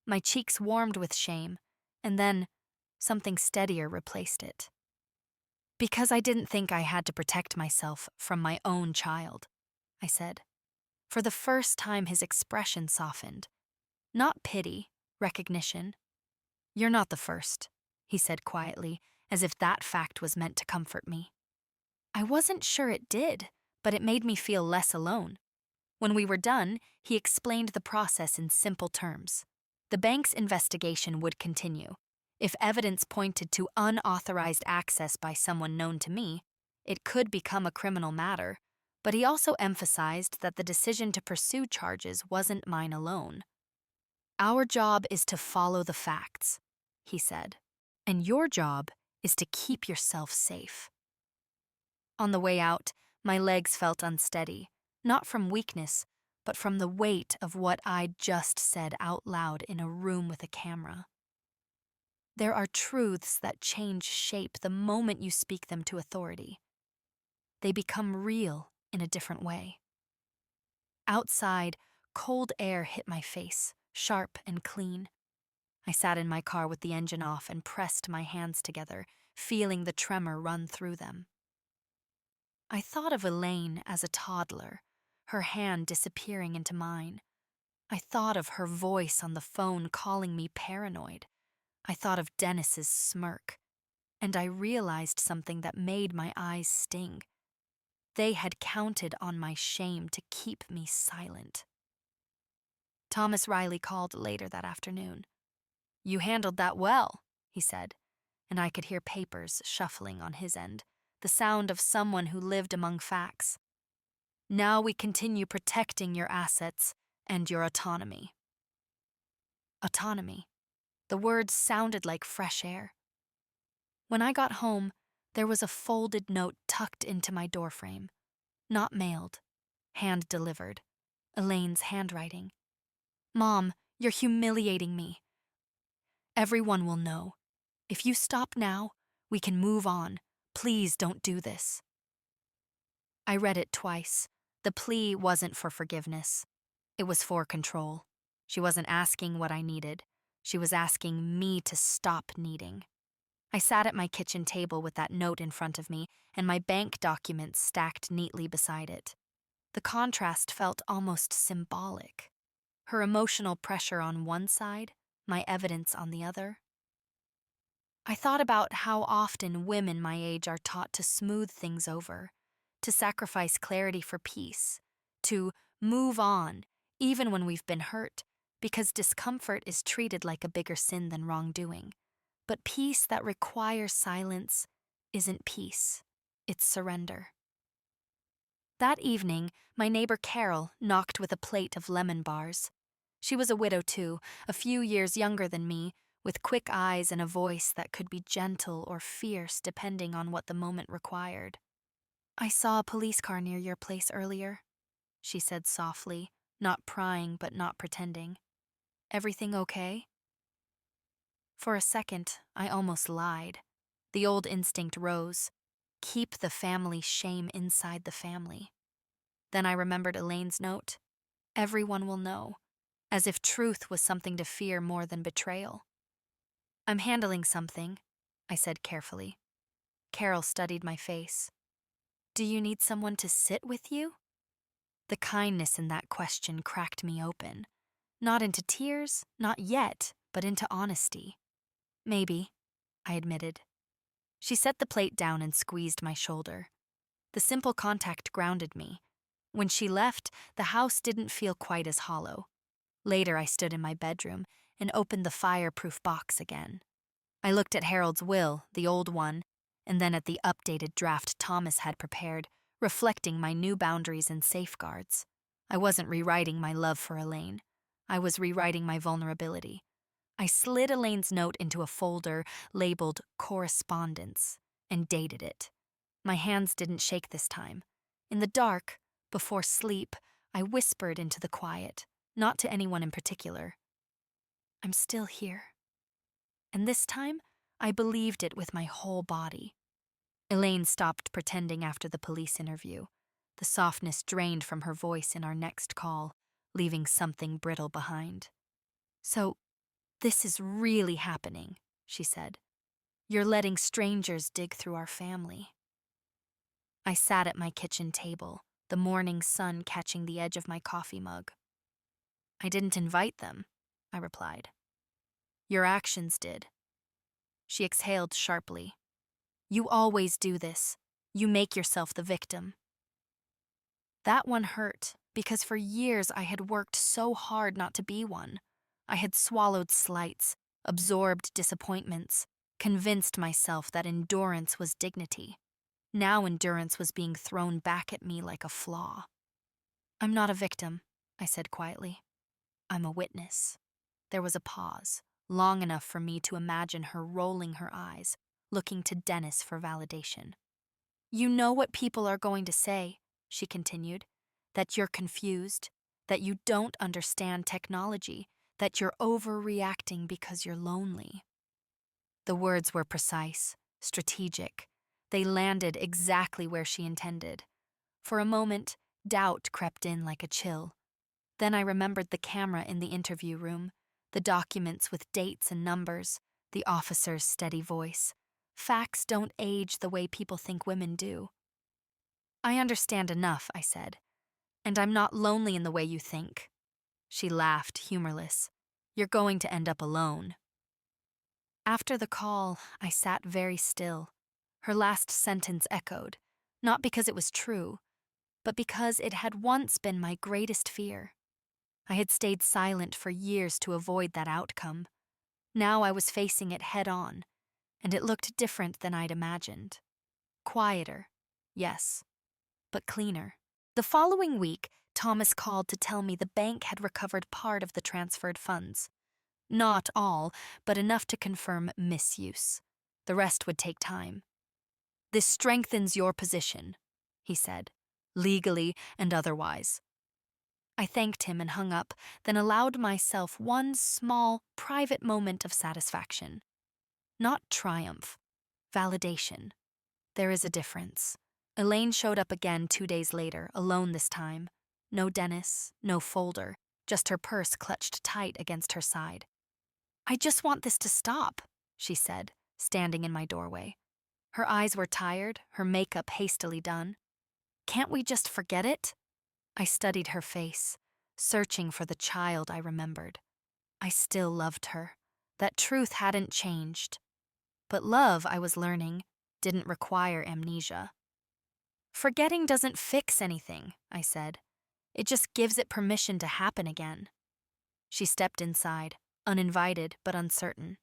my cheeks warmed with shame, and then something steadier replaced it. "Because I didn't think I had to protect myself from my own child," I said. For the first time, his expression softened. Not pity, recognition. "You're not the first," he said quietly, as if that fact was meant to comfort me. I wasn't sure it did, but it made me feel less alone. When we were done, he explained the process in simple terms. The bank's investigation would continue. If evidence pointed to unauthorized access by someone known to me, it could become a criminal matter, but he also emphasized that the decision to pursue charges wasn't mine alone. "Our job is to follow the facts," he said, "and your job is to keep yourself safe." On the way out, my legs felt unsteady, not from weakness, but from the weight of what I'd just said out loud in a room with a camera. There are truths that change shape the moment you speak them to authority. They become real in a different way. Outside, cold air hit my face, sharp and clean. I sat in my car with the engine off and pressed my hands together, feeling the tremor run through them. I thought of Elaine as a toddler, her hand disappearing into mine. I thought of her voice on the phone calling me paranoid. I thought of Dennis's smirk. And I realized something that made my eyes sting. They had counted on my shame to keep me silent. Thomas Riley called later that afternoon. "You handled that well," he said, and I could hear papers shuffling on his end, the sound of someone who lived among facts. "Now we continue protecting your assets and your autonomy." Autonomy. The words sounded like fresh air. When I got home, there was a folded note tucked into my doorframe. Not mailed. Hand-delivered. Elaine's handwriting. "Mom, you're humiliating me. Everyone will know. If you stop now, we can move on. Please don't do this." I read it twice. The plea wasn't for forgiveness. It was for control. She wasn't asking what I needed. She was asking me to stop needing. I sat at my kitchen table with that note in front of me and my bank documents stacked neatly beside it. The contrast felt almost symbolic. Her emotional pressure on one side, my evidence on the other. I thought about how often women my age are taught to smooth things over, to sacrifice clarity for peace, to move on, even when we've been hurt, because discomfort is treated like a bigger sin than wrongdoing. But peace that requires silence isn't peace, it's surrender. That evening, my neighbor Carol knocked with a plate of lemon bars. She was a widow too, a few years younger than me, with quick eyes and a voice that could be gentle or fierce depending on what the moment required. I saw a police car near your place earlier, she said softly, not prying but not pretending. Everything okay? For a second, I almost lied. The old instinct rose. Keep the family shame inside the family. Then I remembered Elaine's note. Everyone will know, as if truth was something to fear more than betrayal. I'm handling something, I said carefully. Carol studied my face. Do you need someone to sit with you? The kindness in that question cracked me open. Not into tears, not yet, but into honesty. Maybe, I admitted. She set the plate down and squeezed my shoulder. The simple contact grounded me. When she left, the house didn't feel quite as hollow. Later, I stood in my bedroom and opened the fireproof box again. I looked at Harold's will, the old one, and then at the updated draft Thomas had prepared, reflecting my new boundaries and safeguards. I wasn't rewriting my love for Elaine. I was rewriting my vulnerability. I slid Elaine's note into a folder labeled Correspondence and dated it. My hands didn't shake this time. In the dark, before sleep, I whispered into the quiet, not to anyone in particular. I'm still here. And this time, I believed it with my whole body. Elaine stopped pretending after the police interview. The softness drained from her voice in our next call, leaving something brittle behind. So, this is really happening, she said. You're letting strangers dig through our family. I sat at my kitchen table, the morning sun catching the edge of my coffee mug. I didn't invite them, I replied. Your actions did. She exhaled sharply. You always do this. You make yourself the victim. That one hurt, because for years I had worked so hard not to be one. I had swallowed slights, absorbed disappointments, convinced myself that endurance was dignity. Now endurance was being thrown back at me like a flaw. I'm not a victim, I said quietly. I'm a witness. There was a pause, long enough for me to imagine her rolling her eyes, looking to Dennis for validation. You know what people are going to say, she continued, that you're confused, that you don't understand technology, that you're overreacting because you're lonely. The words were precise, strategic. They landed exactly where she intended. For a moment, doubt crept in like a chill. Then I remembered the camera in the interview room, the documents with dates and numbers, the officer's steady voice. Facts don't age the way people think women do. I understand enough, I said, and I'm not lonely in the way you think. She laughed, humorless. You're going to end up alone. After the call, I sat very still. Her last sentence echoed, not because it was true, but because it had once been my greatest fear. I had stayed silent for years to avoid that outcome. Now I was facing it head on, and it looked different than I'd imagined. Quieter, yes, but cleaner. The following week, Thomas called to tell me the bank had recovered part of the transferred funds. Not all, but enough to confirm misuse. The rest would take time. This strengthens your position, he said, legally and otherwise. I thanked him and hung up, then allowed myself one small, private moment of satisfaction. Not triumph, validation. There is a difference. Elaine showed up again 2 days later, alone this time. No Dennis, no folder, just her purse clutched tight against her side. I just want this to stop, she said, standing in my doorway. Her eyes were tired, her makeup hastily done. Can't we just forget it? I studied her face, searching for the child I remembered. I still loved her. That truth hadn't changed. But love, I was learning, didn't require amnesia. Forgetting doesn't fix anything, I said. It just gives it permission to happen again. She stepped inside, uninvited but uncertain.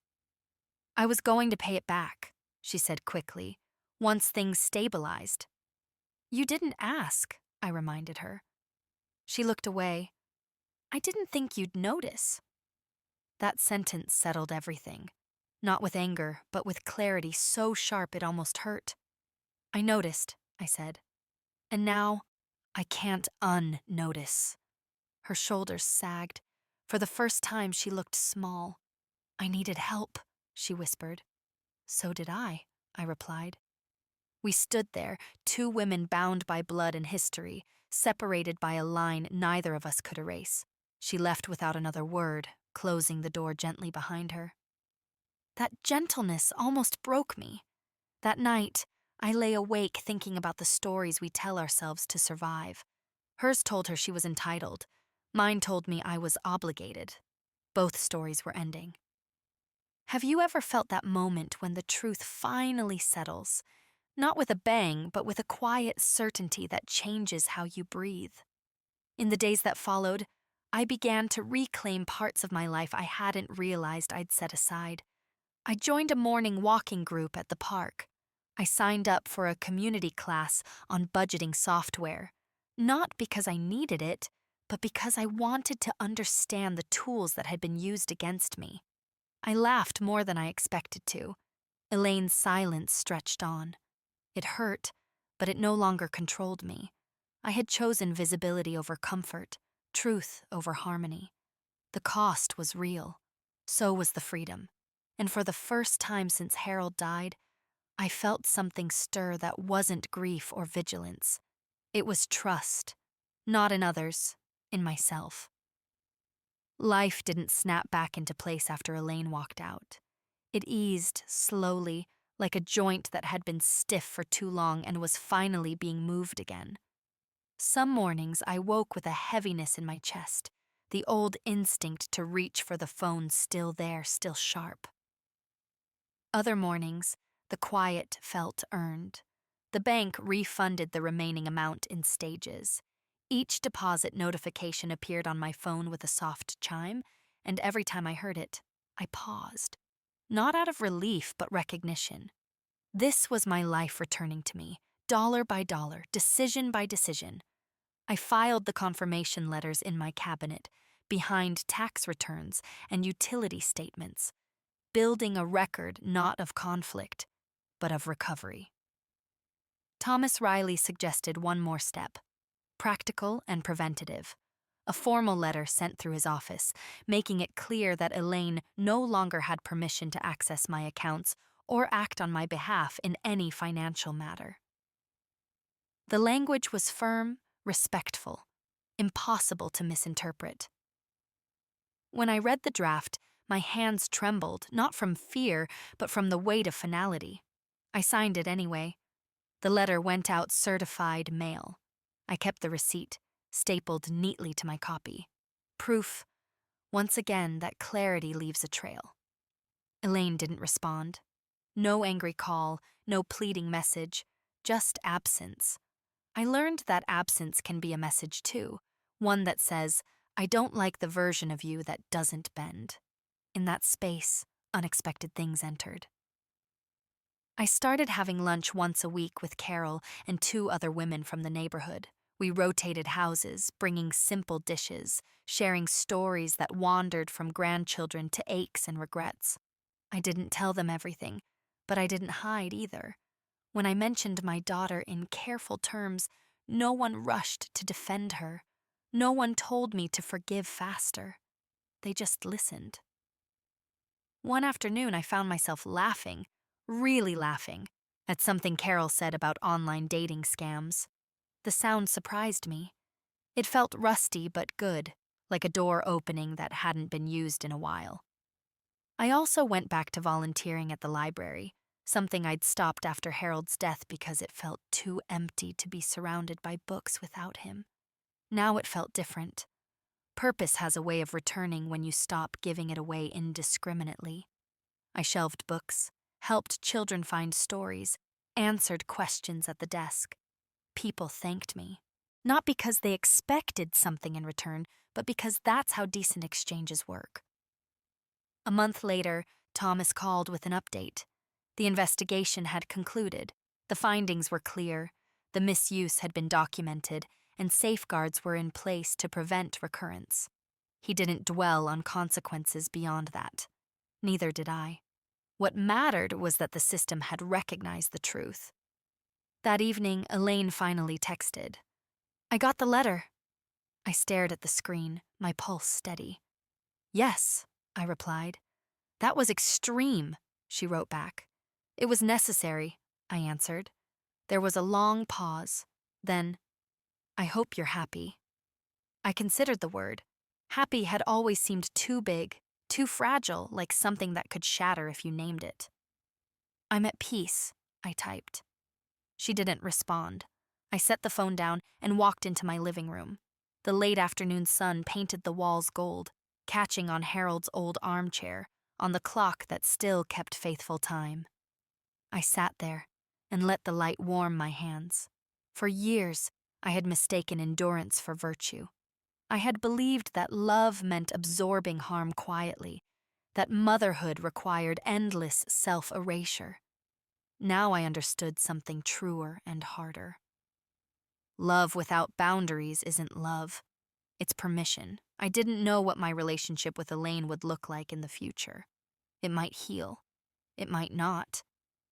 I was going to pay it back, she said quickly, once things stabilized. You didn't ask, I reminded her. She looked away. I didn't think you'd notice. That sentence settled everything, not with anger, but with clarity so sharp it almost hurt. I noticed, I said. And now, I can't unnotice. Her shoulders sagged. For the first time, she looked small. I needed help, she whispered. So did I replied. We stood there, two women bound by blood and history, separated by a line neither of us could erase. She left without another word, closing the door gently behind her. That gentleness almost broke me. That night, I lay awake thinking about the stories we tell ourselves to survive. Hers told her she was entitled. Mine told me I was obligated. Both stories were ending. Have you ever felt that moment when the truth finally settles? Not with a bang, but with a quiet certainty that changes how you breathe. In the days that followed, I began to reclaim parts of my life I hadn't realized I'd set aside. I joined a morning walking group at the park. I signed up for a community class on budgeting software, not because I needed it, but because I wanted to understand the tools that had been used against me. I laughed more than I expected to. Elaine's silence stretched on. It hurt, but it no longer controlled me. I had chosen visibility over comfort, truth over harmony. The cost was real. So was the freedom. And for the first time since Harold died, I felt something stir that wasn't grief or vigilance. It was trust, not in others, in myself. Life didn't snap back into place after Elaine walked out. It eased slowly, like a joint that had been stiff for too long and was finally being moved again. Some mornings I woke with a heaviness in my chest, the old instinct to reach for the phone still there, still sharp. Other mornings, the quiet felt earned. The bank refunded the remaining amount in stages. Each deposit notification appeared on my phone with a soft chime, and every time I heard it, I paused. Not out of relief, but recognition. This was my life returning to me, dollar by dollar, decision by decision. I filed the confirmation letters in my cabinet, behind tax returns and utility statements, building a record not of conflict, but of recovery. Thomas Riley suggested one more step, practical and preventative. A formal letter sent through his office, making it clear that Elaine no longer had permission to access my accounts or act on my behalf in any financial matter. The language was firm, respectful, impossible to misinterpret. When I read the draft, my hands trembled, not from fear, but from the weight of finality. I signed it anyway. The letter went out certified mail. I kept the receipt, stapled neatly to my copy. Proof, once again, that clarity leaves a trail. Elaine didn't respond. No angry call, no pleading message, just absence. I learned that absence can be a message too, one that says, I don't like the version of you that doesn't bend. In that space, unexpected things entered. I started having lunch once a week with Carol and two other women from the neighborhood. We rotated houses, bringing simple dishes, sharing stories that wandered from grandchildren to aches and regrets. I didn't tell them everything, but I didn't hide either. When I mentioned my daughter in careful terms, no one rushed to defend her. No one told me to forgive faster. They just listened. One afternoon, I found myself laughing, really laughing, at something Carol said about online dating scams. The sound surprised me. It felt rusty but good, like a door opening that hadn't been used in a while. I also went back to volunteering at the library, something I'd stopped after Harold's death because it felt too empty to be surrounded by books without him. Now it felt different. Purpose has a way of returning when you stop giving it away indiscriminately. I shelved books, helped children find stories, answered questions at the desk. People thanked me, not because they expected something in return, but because that's how decent exchanges work. A month later, Thomas called with an update. The investigation had concluded. The findings were clear. The misuse had been documented, and safeguards were in place to prevent recurrence. He didn't dwell on consequences beyond that. Neither did I. What mattered was that the system had recognized the truth. That evening, Elaine finally texted. "I got the letter." I stared at the screen, my pulse steady. "Yes," I replied. "That was extreme," she wrote back. "It was necessary," I answered. There was a long pause. Then, "I hope you're happy." I considered the word. Happy had always seemed too big, too fragile, like something that could shatter if you named it. "I'm at peace," I typed. She didn't respond. I set the phone down and walked into my living room. The late afternoon sun painted the walls gold, catching on Harold's old armchair, on the clock that still kept faithful time. I sat there and let the light warm my hands. For years, I had mistaken endurance for virtue. I had believed that love meant absorbing harm quietly, that motherhood required endless self-erasure. Now I understood something truer and harder. Love without boundaries isn't love. It's permission. I didn't know what my relationship with Elaine would look like in the future. It might heal. It might not.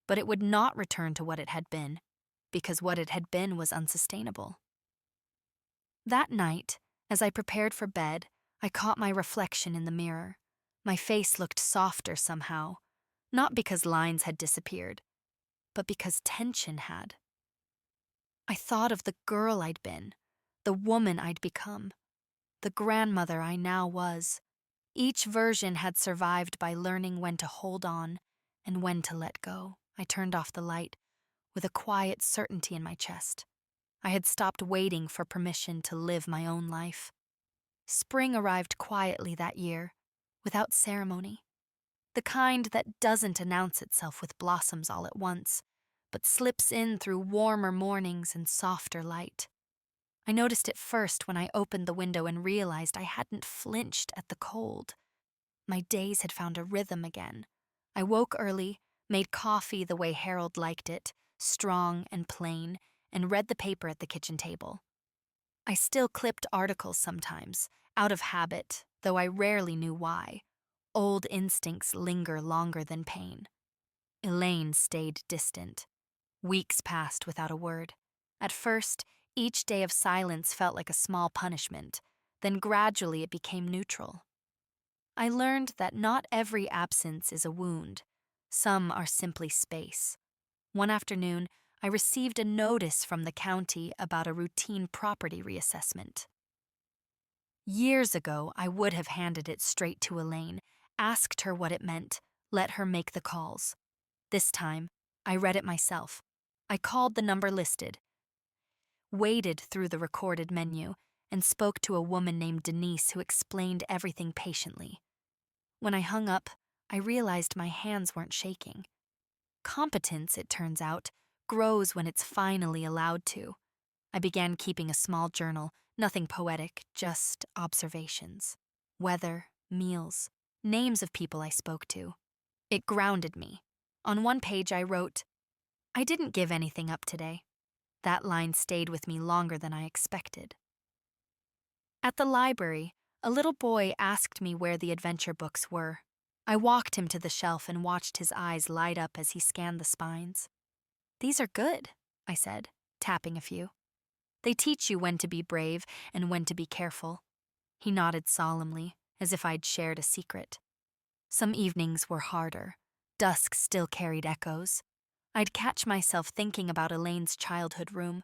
But it would not return to what it had been, because what it had been was unsustainable. That night, as I prepared for bed, I caught my reflection in the mirror. My face looked softer somehow, not because lines had disappeared, but because tension had. I thought of the girl I'd been, the woman I'd become, the grandmother I now was. Each version had survived by learning when to hold on and when to let go. I turned off the light with a quiet certainty in my chest. I had stopped waiting for permission to live my own life. Spring arrived quietly that year, without ceremony. The kind that doesn't announce itself with blossoms all at once, but slips in through warmer mornings and softer light. I noticed it first when I opened the window and realized I hadn't flinched at the cold. My days had found a rhythm again. I woke early, made coffee the way Harold liked it, strong and plain, and read the paper at the kitchen table. I still clipped articles sometimes, out of habit, though I rarely knew why. Old instincts linger longer than pain. Elaine stayed distant. Weeks passed without a word. At first, each day of silence felt like a small punishment, then gradually it became neutral. I learned that not every absence is a wound. Some are simply space. One afternoon, I received a notice from the county about a routine property reassessment. Years ago, I would have handed it straight to Elaine, asked her what it meant, let her make the calls. This time, I read it myself. I called the number listed, waded through the recorded menu, and spoke to a woman named Denise who explained everything patiently. When I hung up, I realized my hands weren't shaking. Competence, it turns out, grows when it's finally allowed to. I began keeping a small journal, nothing poetic, just observations. Weather, meals, names of people I spoke to. It grounded me. On one page I wrote, "I didn't give anything up today." That line stayed with me longer than I expected. At the library, a little boy asked me where the adventure books were. I walked him to the shelf and watched his eyes light up as he scanned the spines. "These are good," I said, tapping a few. "They teach you when to be brave and when to be careful." He nodded solemnly, as if I'd shared a secret. Some evenings were harder. Dusk still carried echoes. I'd catch myself thinking about Elaine's childhood room,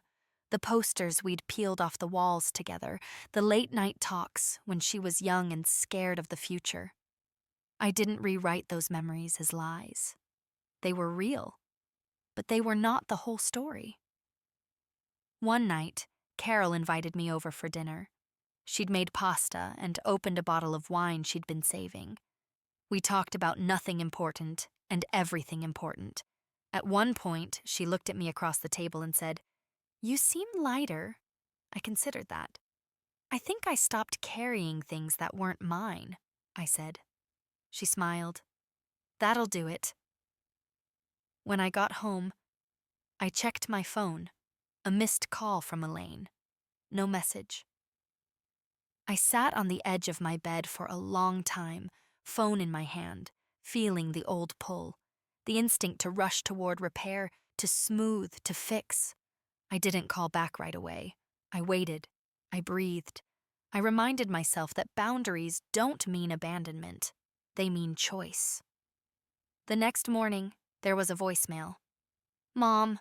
the posters we'd peeled off the walls together, the late-night talks when she was young and scared of the future. I didn't rewrite those memories as lies. They were real, but they were not the whole story. One night, Carol invited me over for dinner. She'd made pasta and opened a bottle of wine she'd been saving. We talked about nothing important and everything important. At one point, she looked at me across the table and said, "You seem lighter." I considered that. "I think I stopped carrying things that weren't mine," I said. She smiled. "That'll do it." When I got home, I checked my phone. A missed call from Elaine. No message. I sat on the edge of my bed for a long time, phone in my hand, feeling the old pull, the instinct to rush toward repair, to smooth, to fix. I didn't call back right away. I waited. I breathed. I reminded myself that boundaries don't mean abandonment. They mean choice. The next morning, there was a voicemail. "Mom,"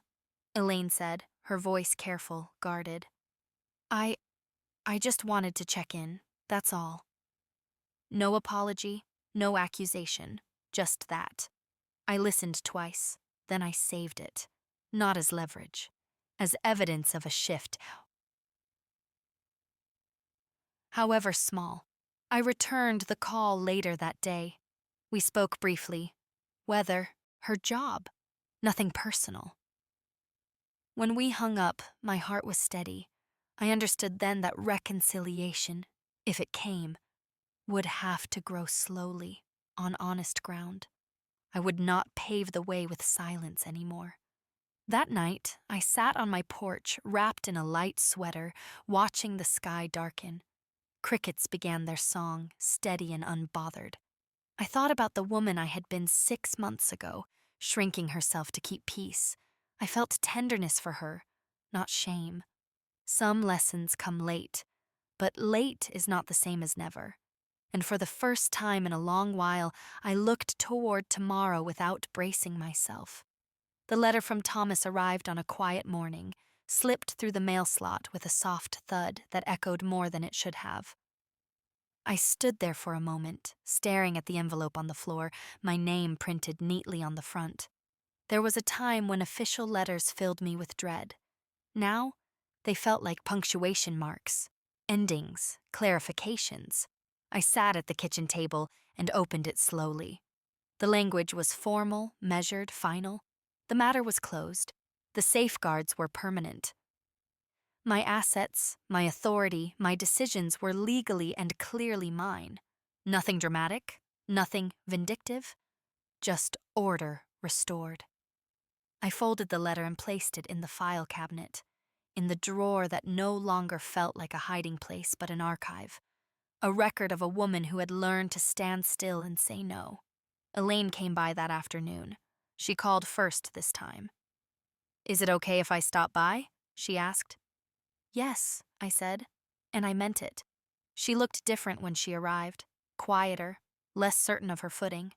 Elaine said, her voice careful, guarded. I just wanted to check in, that's all." No apology, no accusation, just that. I listened twice, then I saved it, not as leverage, as evidence of a shift, however small. I returned the call later that day. We spoke briefly. Weather, her job, nothing personal. When we hung up, my heart was steady. I understood then that reconciliation, if it came, would have to grow slowly, on honest ground. I would not pave the way with silence anymore. That night, I sat on my porch, wrapped in a light sweater, watching the sky darken. Crickets began their song, steady and unbothered. I thought about the woman I had been 6 months ago, shrinking herself to keep peace. I felt tenderness for her, not shame. Some lessons come late, but late is not the same as never. And for the first time in a long while, I looked toward tomorrow without bracing myself. The letter from Thomas arrived on a quiet morning, slipped through the mail slot with a soft thud that echoed more than it should have. I stood there for a moment, staring at the envelope on the floor, my name printed neatly on the front. There was a time when official letters filled me with dread. Now, they felt like punctuation marks, endings, clarifications. I sat at the kitchen table and opened it slowly. The language was formal, measured, final. The matter was closed. The safeguards were permanent. My assets, my authority, my decisions were legally and clearly mine. Nothing dramatic, nothing vindictive, just order restored. I folded the letter and placed it in the file cabinet, in the drawer that no longer felt like a hiding place but an archive, a record of a woman who had learned to stand still and say no. Elaine came by that afternoon. She called first this time. "Is it okay if I stop by?" she asked. "Yes," I said, and I meant it. She looked different when she arrived, quieter, less certain of her footing.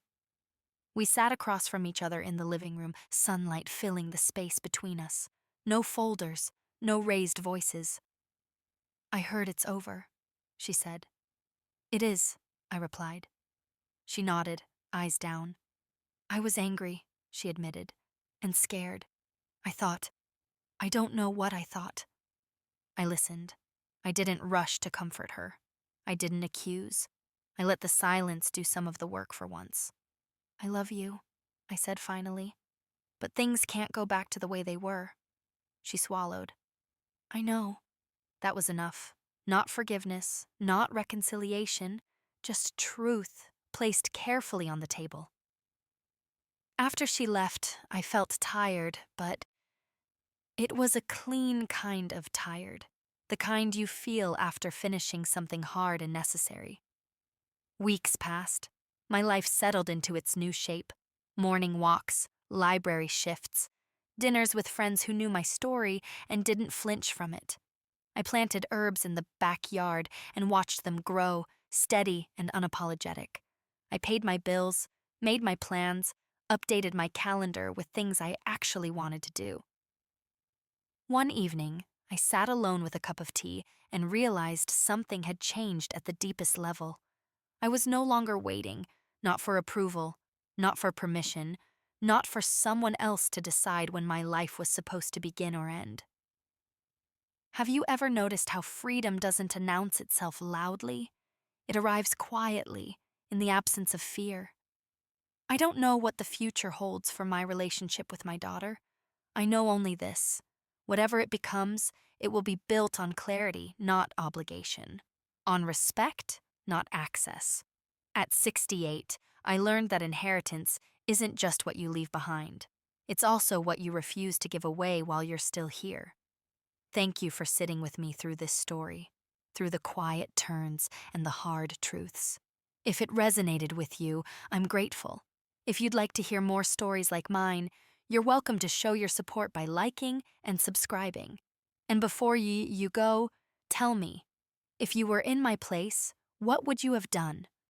We sat across from each other in the living room, sunlight filling the space between us. No folders, no raised voices. "I heard it's over," she said. "It is," I replied. She nodded, eyes down. "I was angry," she admitted, "and scared. I don't know what I thought." I listened. I didn't rush to comfort her. I didn't accuse. I let the silence do some of the work for once. "I love you," I said finally, "but things can't go back to the way they were." She swallowed. "I know." That was enough. Not forgiveness, not reconciliation, just truth placed carefully on the table. After she left, I felt tired, but it was a clean kind of tired, the kind you feel after finishing something hard and necessary. Weeks passed. My life settled into its new shape. Morning walks, library shifts, dinners with friends who knew my story and didn't flinch from it. I planted herbs in the backyard and watched them grow, steady and unapologetic. I paid my bills, made my plans, updated my calendar with things I actually wanted to do. One evening, I sat alone with a cup of tea and realized something had changed at the deepest level. I was no longer waiting, not for approval, not for permission, not for someone else to decide when my life was supposed to begin or end. Have you ever noticed how freedom doesn't announce itself loudly? It arrives quietly, in the absence of fear. I don't know what the future holds for my relationship with my daughter. I know only this. Whatever it becomes, it will be built on clarity, not obligation. On respect, not access. At 68, I learned that inheritance isn't just what you leave behind. It's also what you refuse to give away while you're still here. Thank you for sitting with me through this story, through the quiet turns and the hard truths. If it resonated with you, I'm grateful. If you'd like to hear more stories like mine, You're welcome to show your support by liking and subscribing. And before you go, tell me, if you were in my place, what would you have done?